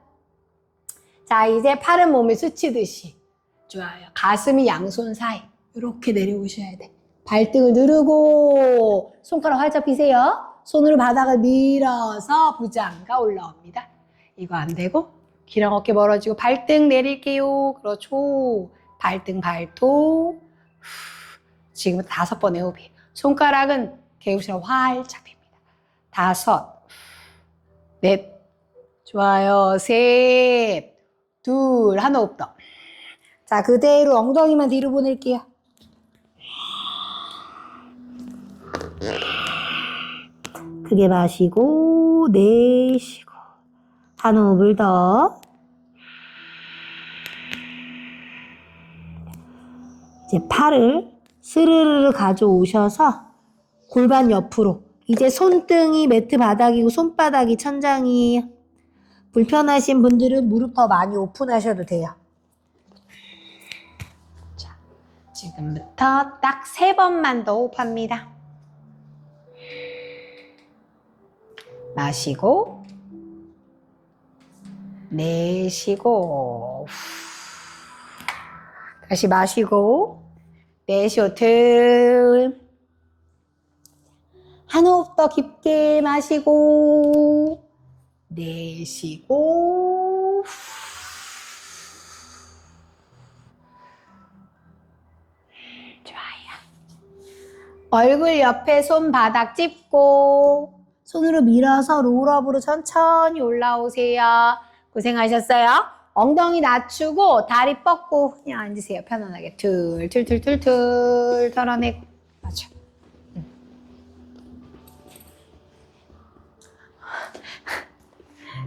자, 이제 팔은 몸에 스치듯이. 좋아요. 가슴이 양손 사이. 이렇게 내려오셔야 돼. 발등을 누르고 손가락 활짝 펴세요. 손으로 바닥을 밀어서 부장가 올라옵니다. 이거 안 되고 귀랑 어깨 멀어지고 발등 내릴게요. 그렇죠. 발등 발톱. 지금 5번의 호흡이. 손가락은 개구시랑 활짝 핍니다. 5, 넷, 좋아요. 셋, 둘, 한 호흡 더. 자, 그대로 엉덩이만 뒤로 보낼게요. 크게 마시고 내쉬고 한 호흡을 더. 이제 팔을 스르르르 가져오셔서 골반 옆으로. 이제 손등이 매트 바닥이고 손바닥이 천장이에요. 불편하신 분들은 무릎 더 많이 오픈하셔도 돼요. 자, 지금부터 딱 3번만 더 호흡합니다. 마시고 내쉬고 다시 마시고 내쉬고 들. 한 호흡 더 깊게 마시고 내쉬고. 좋아요. 얼굴 옆에 손바닥 찝고 손으로 밀어서 롤업으로 천천히 올라오세요. 고생하셨어요. 엉덩이 낮추고 다리 뻗고 그냥 앉으세요. 편안하게. 툴툴툴툴툴 털어내고. 맞아.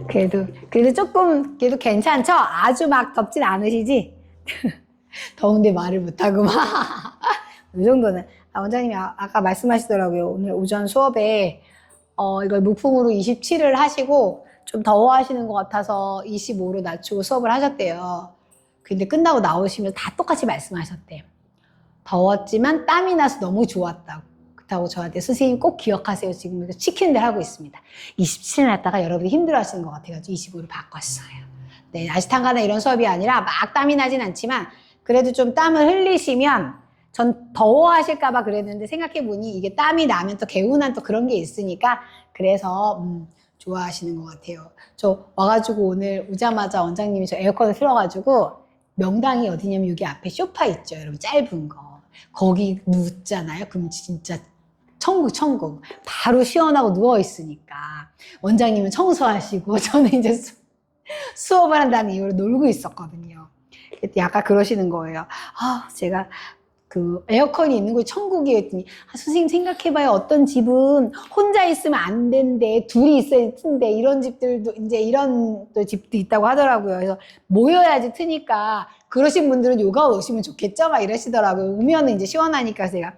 그래도 조금, 그래도 괜찮죠? 아주 막 덥진 않으시지? 더운데 말을 못하고 막. 이 정도는. 원장님이 아까 말씀하시더라고요. 오늘 오전 수업에, 이걸 무풍으로 27을 하시고, 좀 더워하시는 것 같아서 25로 낮추고 수업을 하셨대요. 근데 끝나고 나오시면 다 똑같이 말씀하셨대요. 더웠지만 땀이 나서 너무 좋았다고. 그렇다고 저한테 선생님 꼭 기억하세요. 지금 시키는 대로 하고 있습니다. 27을 했다가 여러분이 힘들어 하시는 것 같아가지고 25로 바꿨어요. 네, 아시탄가나 이런 수업이 아니라 막 땀이 나진 않지만 그래도 좀 땀을 흘리시면 전 더워하실까봐 그랬는데 생각해보니 이게 땀이 나면 또 개운한 또 그런 게 있으니까 그래서 좋아하시는 것 같아요. 저 와가지고 오늘 오자마자 원장님이 저 에어컨을 틀어가지고 명당이 어디냐면 여기 앞에 소파 있죠. 여러분 짧은 거. 거기 눕잖아요. 그럼 진짜 천국. 바로 시원하고 누워있으니까. 원장님은 청소하시고 저는 이제 수업을 한다는 이유로 놀고 있었거든요. 약간 그러시는 거예요. 제가 그 에어컨이 있는 곳이 천국이 했더니 선생님 생각해봐요. 어떤 집은 혼자 있으면 안 된대. 둘이 있어야 트는데 이런 집들도 이제 이런 또 집도 있다고 하더라고요. 그래서 모여야지 트니까 그러신 분들은 요가 오시면 좋겠죠? 막 이러시더라고요. 오면은 이제 시원하니까 제가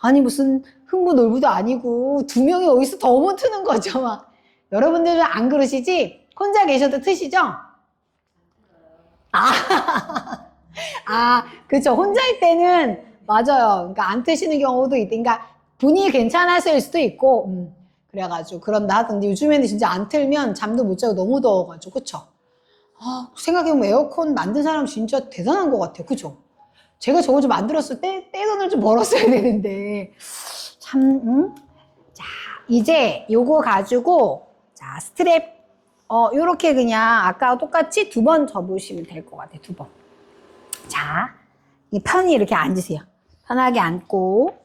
아니 무슨 흥부놀부도 아니고 2명이 어디서 더 못 트는 거죠. 막 여러분들은 안 그러시지? 혼자 계셔도 트시죠? 그렇죠. 혼자일 때는 맞아요. 그러니까 안 트시는 경우도 있대. 그러니까 분위기 괜찮아서일 수도 있고, 그래가지고 그런다 하던데 요즘에는 진짜 안 틀면 잠도 못 자고 너무 더워가지고 그쵸? 아, 생각해보면 에어컨 만든 사람 진짜 대단한 것 같아요. 그죠? 제가 저거 좀 만들었을 때 떼돈을 좀 벌었어야 되는데 참 자 이제 요거 가지고 자 스트랩 요렇게 그냥 아까와 똑같이 2번 접으시면 될 것 같아요. 2번. 자, 이 편히 이렇게 앉으세요. 편하게 앉고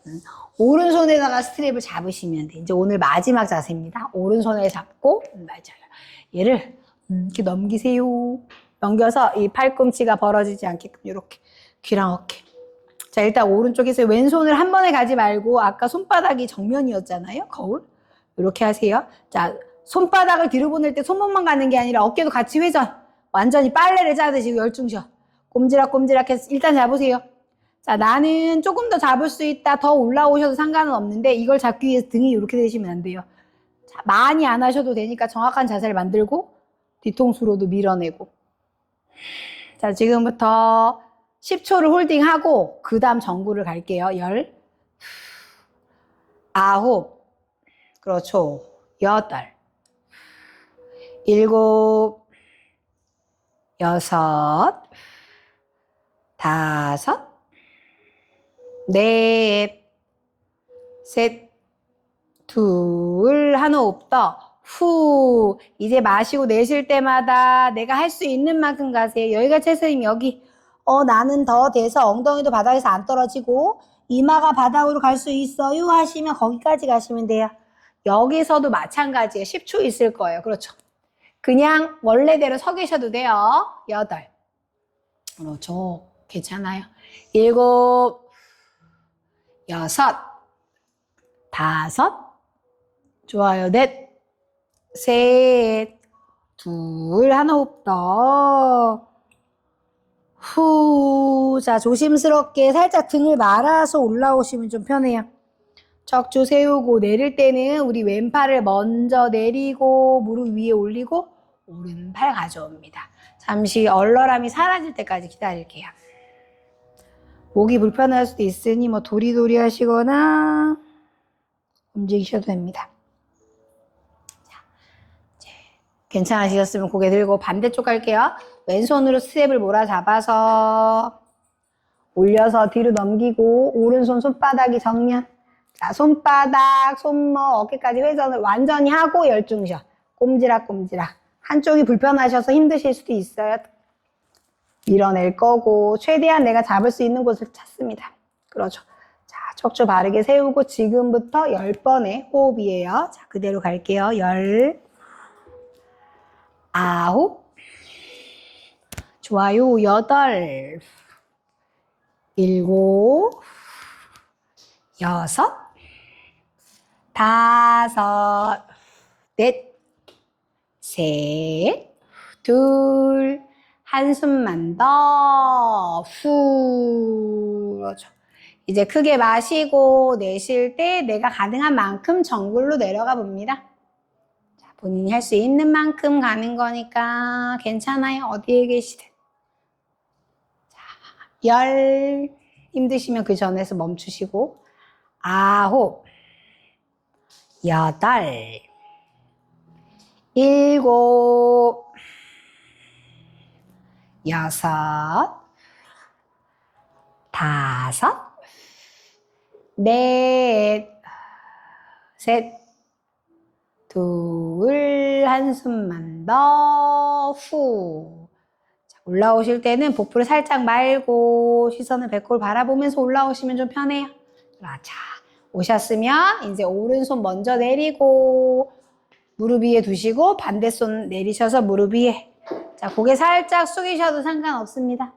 오른손에다가 스트랩을 잡으시면 돼. 이제 오늘 마지막 자세입니다. 오른손에 잡고 맞아요. 얘를 이렇게 넘기세요. 넘겨서 이 팔꿈치가 벌어지지 않게끔 이렇게 귀랑 어깨. 자, 일단 오른쪽에서 왼손을 한 번에 가지 말고 아까 손바닥이 정면이었잖아요. 거울. 이렇게 하세요. 자, 손바닥을 뒤로 보낼 때 손목만 가는 게 아니라 어깨도 같이 회전. 완전히 빨래를 짜듯이 열중셔. 꼼지락꼼지락 해서 일단 잡으세요. 자, 나는 조금 더 잡을 수 있다. 더 올라오셔도 상관은 없는데 이걸 잡기 위해서 등이 이렇게 되시면 안 돼요. 자, 많이 안 하셔도 되니까 정확한 자세를 만들고 뒤통수로도 밀어내고. 자, 지금부터 10초를 홀딩하고 그 다음 전구를 갈게요. 10, 9, 그렇죠. 8, 7, 6, 5, 4, 셋, 둘, 한 호흡 더. 후. 이제 마시고 내쉴 때마다 내가 할 수 있는 만큼 가세요. 여기가 최선님 여기. 나는 더 돼서 엉덩이도 바닥에서 안 떨어지고 이마가 바닥으로 갈 수 있어요 하시면 거기까지 가시면 돼요. 여기서도 마찬가지예요. 10초 있을 거예요. 그렇죠. 그냥 원래대로 서 계셔도 돼요. 8. 그렇죠. 괜찮아요. 7, 6, 5. 좋아요. 4, 셋, 둘, 한 호흡 더. 후. 자, 조심스럽게 살짝 등을 말아서 올라오시면 좀 편해요. 척추 세우고 내릴 때는 우리 왼팔을 먼저 내리고 무릎 위에 올리고 오른팔 가져옵니다. 잠시 얼얼함이 사라질 때까지 기다릴게요. 목이 불편할 수도 있으니 뭐 도리도리 하시거나 움직이셔도 됩니다. 자, 이제 괜찮으시겠으면 고개 들고 반대쪽 갈게요. 왼손으로 스텝을 몰아 잡아서 올려서 뒤로 넘기고 오른손 손바닥이 정면. 자, 손바닥, 손목, 어깨까지 회전을 완전히 하고 열중셔. 꼼지락꼼지락. 한쪽이 불편하셔서 힘드실 수도 있어요. 밀어낼 거고 최대한 내가 잡을 수 있는 곳을 찾습니다. 그렇죠. 자, 척추 바르게 세우고 지금부터 10번의 호흡이에요. 자, 그대로 갈게요. 10, 9, 좋아요. 8, 7, 6, 5, 넷, 셋, 둘, 한숨만 더. 후. 그렇죠. 이제 크게 마시고 내쉴 때 내가 가능한 만큼 정글로 내려가 봅니다. 자, 본인이 할 수 있는 만큼 가는 거니까 괜찮아요. 어디에 계시든. 자, 10. 힘드시면 그 전에서 멈추시고 9, 8, 7, 6, 5, 넷, 셋, 둘, 한숨만 더. 후. 자, 올라오실 때는 복부를 살짝 말고 시선을 배꼽을 바라보면서 올라오시면 좀 편해요. 자, 오셨으면 이제 오른손 먼저 내리고 무릎 위에 두시고 반대손 내리셔서 무릎 위에. 자, 고개 살짝 숙이셔도 상관없습니다.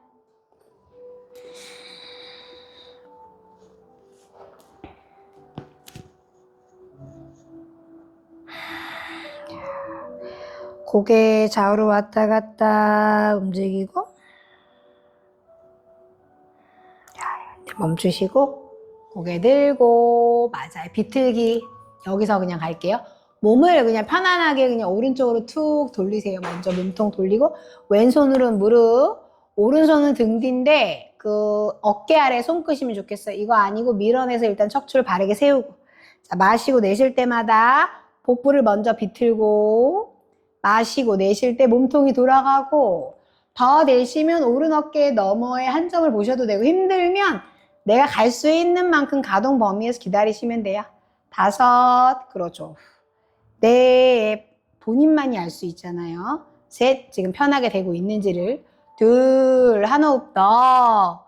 고개 좌우로 왔다 갔다 움직이고 멈추시고 고개 들고 맞아요. 비틀기 여기서 그냥 갈게요. 몸을 그냥 편안하게 그냥 오른쪽으로 툭 돌리세요. 먼저 몸통 돌리고 왼손으로는 무릎, 오른손은 등 뒤인데 그 어깨 아래 손 끄시면 좋겠어요. 이거 아니고 밀어내서 일단 척추를 바르게 세우고 자, 마시고 내쉴 때마다 복부를 먼저 비틀고 마시고 내쉴 때 몸통이 돌아가고 더 내쉬면 오른 어깨 너머에 한 점을 보셔도 되고 힘들면 내가 갈 수 있는 만큼 가동 범위에서 기다리시면 돼요. 5, 그렇죠. 넷, 본인만이 알 수 있잖아요. 셋, 지금 편하게 되고 있는지를. 둘, 한 호흡 더.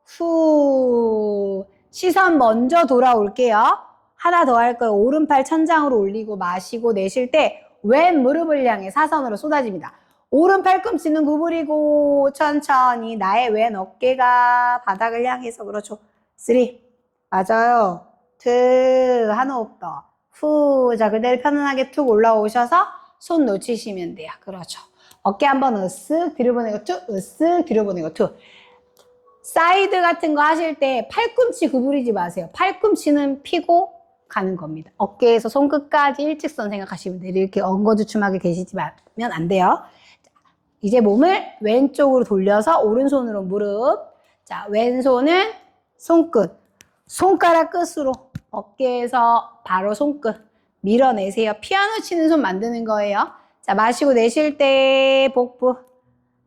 후, 시선 먼저 돌아올게요. 하나 더 할 거예요. 오른팔 천장으로 올리고 마시고 내쉴 때 왼 무릎을 향해 사선으로 쏟아집니다. 오른 팔꿈치는 구부리고 천천히 나의 왼 어깨가 바닥을 향해서 그렇죠. 3, 맞아요. 2, 한 호흡 더. 후, 자 그대로 편안하게 툭 올라오셔서 손 놓치시면 돼요. 그렇죠. 어깨 한번 으쓱 뒤로 보내고 툭, 으쓱 뒤로 보내고 툭. 사이드 같은 거 하실 때 팔꿈치 구부리지 마세요. 팔꿈치는 펴고 가는 겁니다. 어깨에서 손끝까지 일직선 생각하시면 돼요. 이렇게 엉거주춤하게 계시지만 안 돼요. 이제 몸을 왼쪽으로 돌려서 오른손으로 무릎. 자, 왼손은 손끝. 손가락 끝으로 어깨에서 바로 손끝 밀어내세요. 피아노 치는 손 만드는 거예요. 자, 마시고 내쉴 때 복부.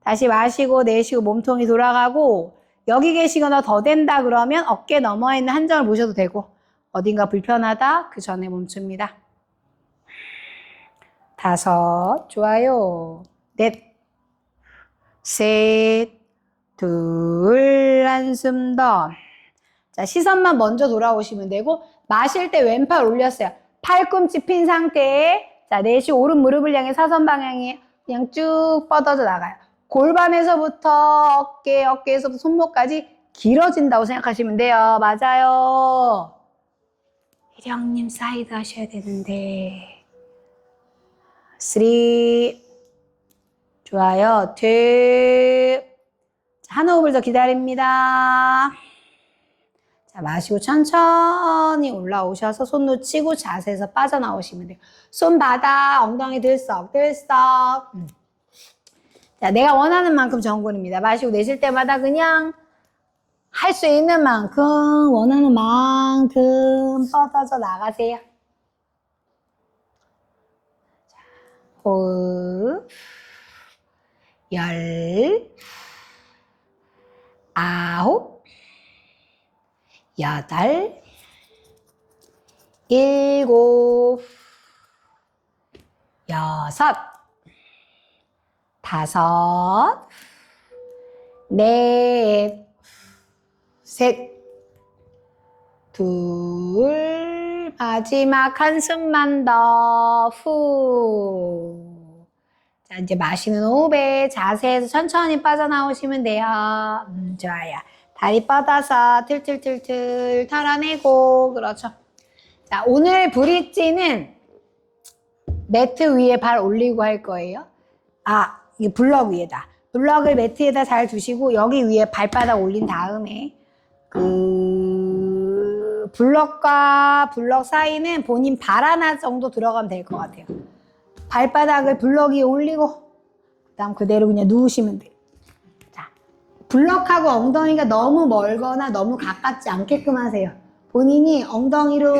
다시 마시고 내쉬고 몸통이 돌아가고 여기 계시거나 더 된다 그러면 어깨 너머에 있는 한 점을 보셔도 되고 어딘가 불편하다 그 전에 멈춥니다. 5, 좋아요. 넷, 셋, 둘, 한숨 더. 자, 시선만 먼저 돌아오시면 되고 마실 때 왼팔 올렸어요. 팔꿈치 핀 상태에 자, 내쉬 오른 무릎을 향해 사선 방향이 그냥 쭉 뻗어져 나가요. 골반에서부터 어깨에서부터 손목까지 길어진다고 생각하시면 돼요. 맞아요. 희령님 사이드 하셔야 되는데 3, 좋아요. 2, 한 호흡을 더 기다립니다. 자, 마시고 천천히 올라오셔서 손 놓치고 자세에서 빠져나오시면 돼요. 손바닥, 엉덩이 들썩. 자, 내가 원하는 만큼 정근입니다. 마시고 내쉴 때마다 그냥 할 수 있는 만큼, 원하는 만큼 뻗어져 나가세요. 자, 호흡. 10, 9, 8, 7, 6, 5, 4, 셋, 둘, 마지막 한숨만 더, 후. 자, 이제 마시는 호흡에 자세에서 천천히 빠져나오시면 돼요. 좋아요. 다리 뻗어서 틀틀틀틀 털어내고, 그렇죠. 자, 오늘 브릿지는 매트 위에 발 올리고 할 거예요. 아, 이게 블럭 위에다. 블럭을 매트에다 잘 두시고, 여기 위에 발바닥 올린 다음에, 블럭과 블럭 사이는 본인 발 하나 정도 들어가면 될 것 같아요. 발바닥을 블럭 위에 올리고, 그 다음 그대로 그냥 누우시면 돼요. 자, 블럭하고 엉덩이가 너무 멀거나 너무 가깝지 않게끔 하세요. 본인이 엉덩이로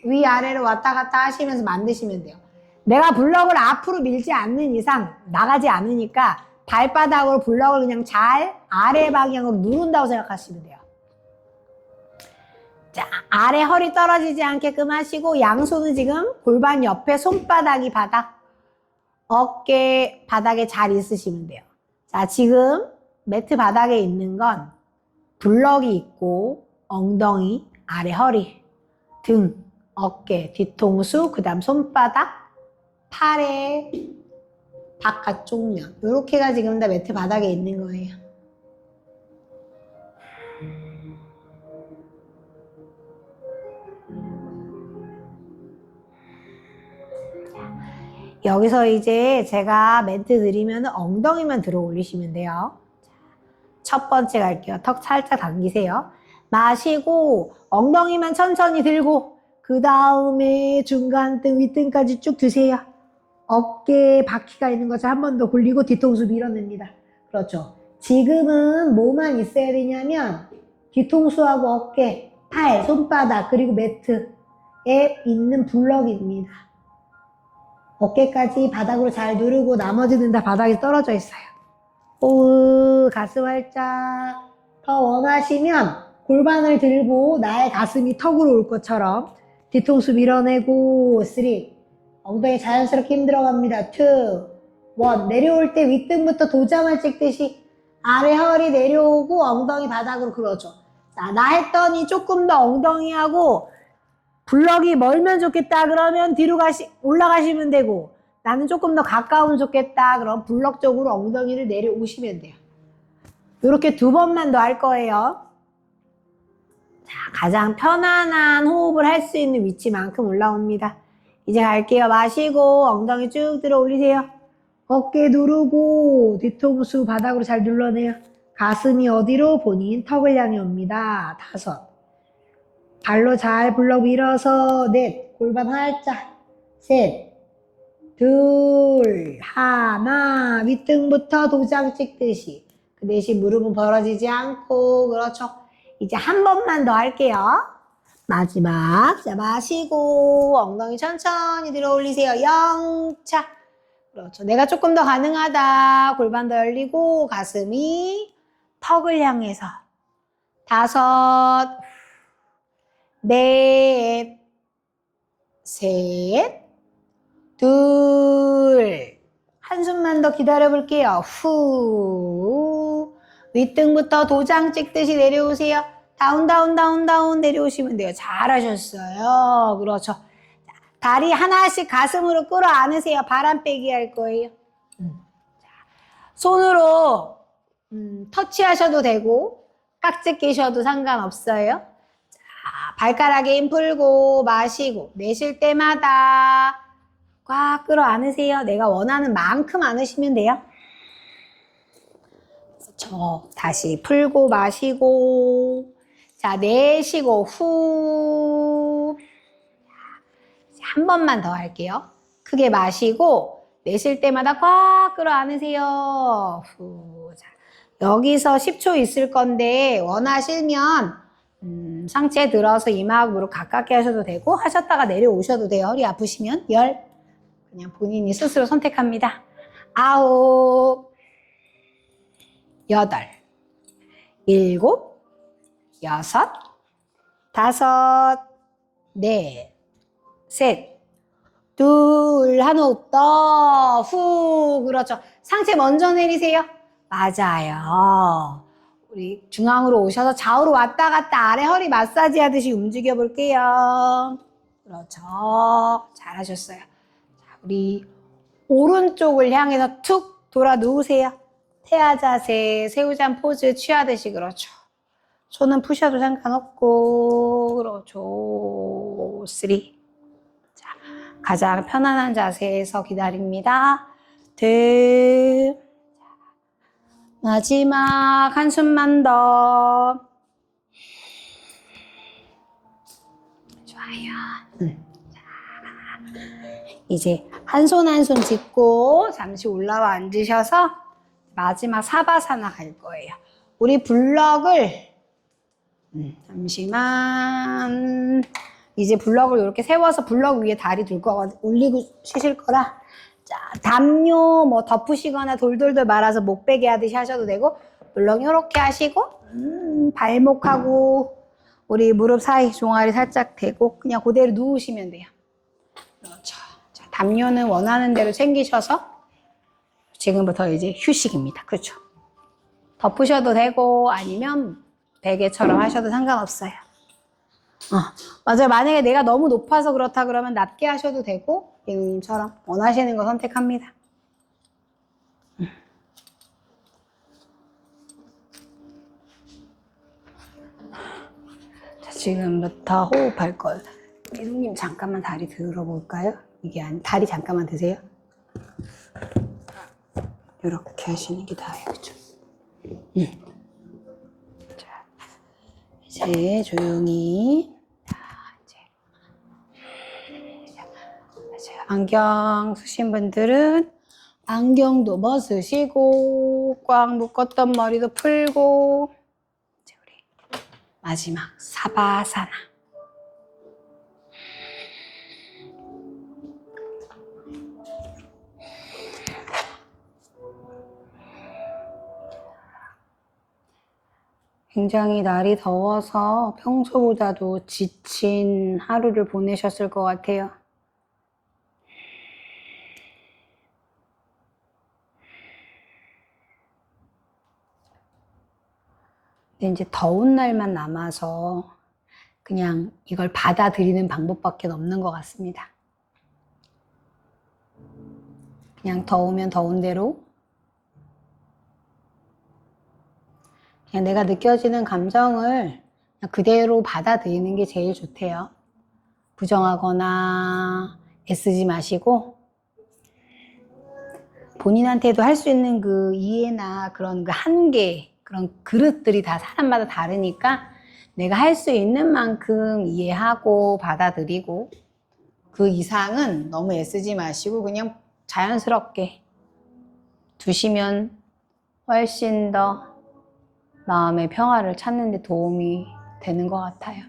위아래로 왔다 갔다 하시면서 만드시면 돼요. 내가 블럭을 앞으로 밀지 않는 이상 나가지 않으니까 발바닥으로 블럭을 그냥 잘 아래 방향으로 누른다고 생각하시면 돼요. 자, 아래 허리 떨어지지 않게끔 하시고 양손은 지금 골반 옆에 손바닥이 바닥, 어깨 바닥에 잘 있으시면 돼요. 자, 지금 매트 바닥에 있는 건 블럭이 있고 엉덩이, 아래 허리, 등, 어깨, 뒤통수, 그 다음 손바닥, 팔의 바깥쪽 면 이렇게가 지금 다 매트 바닥에 있는 거예요. 여기서 이제 제가 멘트 드리면 엉덩이만 들어 올리시면 돼요. 첫 번째 갈게요. 턱 살짝 당기세요. 마시고 엉덩이만 천천히 들고 그 다음에 중간등 윗등까지 쭉 드세요. 어깨에 바퀴가 있는 것을 한 번 더 굴리고 뒤통수 밀어냅니다. 그렇죠. 지금은 뭐만 있어야 되냐면 뒤통수하고 어깨, 팔, 손바닥 그리고 매트에 있는 블럭입니다. 어깨까지 바닥으로 잘 누르고 나머지는 다 바닥에 떨어져 있어요. 오, 가슴 활짝. 더 원하시면 골반을 들고 나의 가슴이 턱으로 올 것처럼 뒤통수 밀어내고 3. 엉덩이 자연스럽게 힘들어갑니다. 2, 1. 내려올 때 윗등부터 도장을 찍듯이 아래 허리 내려오고 엉덩이 바닥으로 그러죠. 자, 나 했더니 조금 더 엉덩이하고 블럭이 멀면 좋겠다 그러면 뒤로 올라가시면 되고, 나는 조금 더 가까우면 좋겠다 그럼 블럭 쪽으로 엉덩이를 내려오시면 돼요. 이렇게 2번만 더 할 거예요. 자, 가장 편안한 호흡을 할 수 있는 위치만큼 올라옵니다. 이제 갈게요. 마시고 엉덩이 쭉 들어 올리세요. 어깨 누르고 뒤통수 바닥으로 잘 눌러내요. 가슴이 어디로? 본인 턱을 향해 옵니다. 5. 발로 잘 블럭 밀어서 4. 골반 활짝. 3, 2, 1. 윗등부터 도장 찍듯이. 그 대신 무릎은 벌어지지 않고. 그렇죠. 이제 한 번만 더 할게요. 마지막. 자, 마시고 엉덩이 천천히 들어 올리세요. 영차. 그렇죠. 내가 조금 더 가능하다. 골반 더 열리고 가슴이 턱을 향해서. 5, 4, 3, 2. 한숨만 더 기다려 볼게요. 후. 윗등부터 도장 찍듯이 내려오세요. 다운 다운 다운 다운 내려오시면 돼요. 잘하셨어요. 그렇죠. 다리 하나씩 가슴으로 끌어 안으세요. 바람 빼기 할 거예요. 손으로 터치하셔도 되고 깍지 끼셔도 상관없어요. 자, 발가락에 힘 풀고 마시고 내쉴 때마다 꽉 끌어 안으세요. 내가 원하는 만큼 안으시면 돼요. 그렇죠. 다시 풀고 마시고 자, 내쉬고 후. 한 번만 더 할게요. 크게 마시고 내쉴 때마다 꽉 끌어 안으세요. 후. 자, 여기서 10초 있을 건데 원하시면 상체 들어서 이마하고 무릎 가깝게 하셔도 되고 하셨다가 내려오셔도 돼요. 허리 아프시면 10. 그냥 본인이 스스로 선택합니다. 9, 8, 7, 6, 5, 4, 셋, 둘, 한 호흡 더, 후, 그렇죠. 상체 먼저 내리세요. 맞아요. 우리 중앙으로 오셔서 좌우로 왔다 갔다 아래 허리 마사지 하듯이 움직여 볼게요. 그렇죠. 잘하셨어요. 자, 우리 오른쪽을 향해서 툭 돌아 누우세요. 태아 자세, 새우잠 포즈 취하듯이 그렇죠. 손은 푸셔도 상관없고, 그렇죠. 3. 자, 가장 편안한 자세에서 기다립니다. 둘. 마지막 한숨만 더. 좋아요. 이제 한 손 한 손 짚고 잠시 올라와 앉으셔서 마지막 사바사나 갈 거예요. 우리 블럭을 잠시만. 이제 블럭을 이렇게 세워서 블럭 위에 다리 둘 거거든요. 올리고 쉬실 거라. 자, 담요 뭐 덮으시거나 돌돌돌 말아서 목 베게 하듯이 하셔도 되고, 블럭 이렇게 하시고, 발목하고 우리 무릎 사이 종아리 살짝 대고 그냥 그대로 누우시면 돼요. 그렇죠. 자, 담요는 원하는 대로 챙기셔서 지금부터 이제 휴식입니다. 그렇죠. 덮으셔도 되고 아니면 베개처럼 하셔도 상관없어요. 맞아요. 만약에 내가 너무 높아서 그렇다 그러면 낮게 하셔도 되고 예누님처럼 원하시는 거 선택합니다. 자, 지금부터 호흡할 거. 예누님 잠깐만 다리 들어볼까요? 이게 다리 잠깐만 드세요. 이렇게 하시는 게 나아요. 그죠? 자, 이제 조용히. 안경 쓰신 분들은 안경도 벗으시고 꽉 묶었던 머리도 풀고 이제 우리 마지막 사바사나. 굉장히 날이 더워서 평소보다도 지친 하루를 보내셨을 것 같아요. 근데 이제 더운 날만 남아서 그냥 이걸 받아들이는 방법밖에 없는 것 같습니다. 그냥 더우면 더운 대로 그냥 내가 느껴지는 감정을 그냥 그대로 받아들이는 게 제일 좋대요. 부정하거나 애쓰지 마시고 본인한테도 할 수 있는 그 이해나 그런 그 한계, 그런 그릇들이 다 사람마다 다르니까 내가 할 수 있는 만큼 이해하고 받아들이고 그 이상은 너무 애쓰지 마시고 그냥 자연스럽게 두시면 훨씬 더 마음의 평화를 찾는 데 도움이 되는 것 같아요.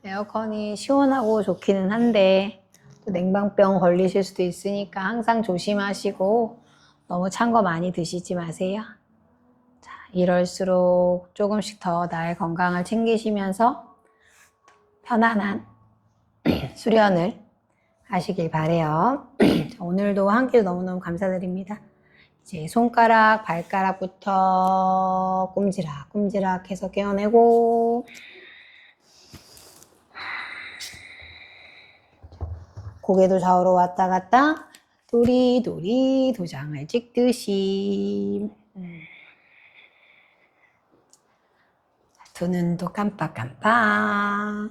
에어컨이 시원하고 좋기는 한데 또 냉방병 걸리실 수도 있으니까 항상 조심하시고 너무 찬 거 많이 드시지 마세요. 자, 이럴수록 조금씩 더 나의 건강을 챙기시면서 편안한 수련을 하시길 바래요. 오늘도 함께 너무너무 감사드립니다. 이제 손가락, 발가락부터 꼼지락꼼지락 해서 깨어내고 고개도 좌우로 왔다 갔다 도리도리 도장을 찍듯이 두 눈도 깜빡깜빡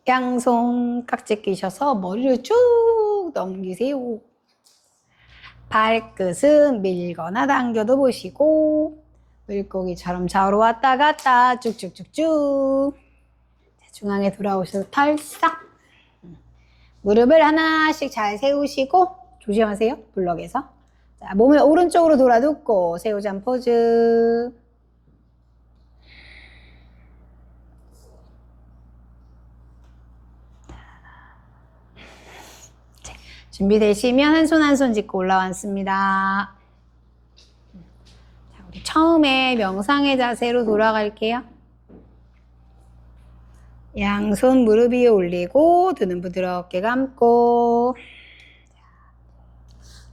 양손 깍지 끼셔서 머리를 쭉 넘기세요. 발끝은 밀거나 당겨도 보시고 물고기처럼 좌우로 왔다 갔다 쭉쭉쭉쭉 중앙에 돌아오셔서 털싹 무릎을 하나씩 잘 세우시고 조심하세요. 블럭에서 자, 몸을 오른쪽으로 돌아눕고 새우잠 포즈 준비되시면 한 손 한 손 짚고 올라왔습니다. 자, 우리 처음에 명상의 자세로 돌아갈게요. 양손 무릎 위에 올리고 두 눈 부드럽게 감고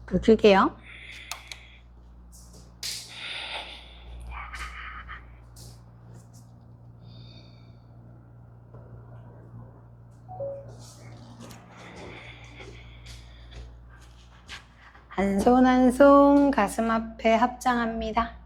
불 켤게요. 한 손 한 손 가슴 앞에 합장합니다.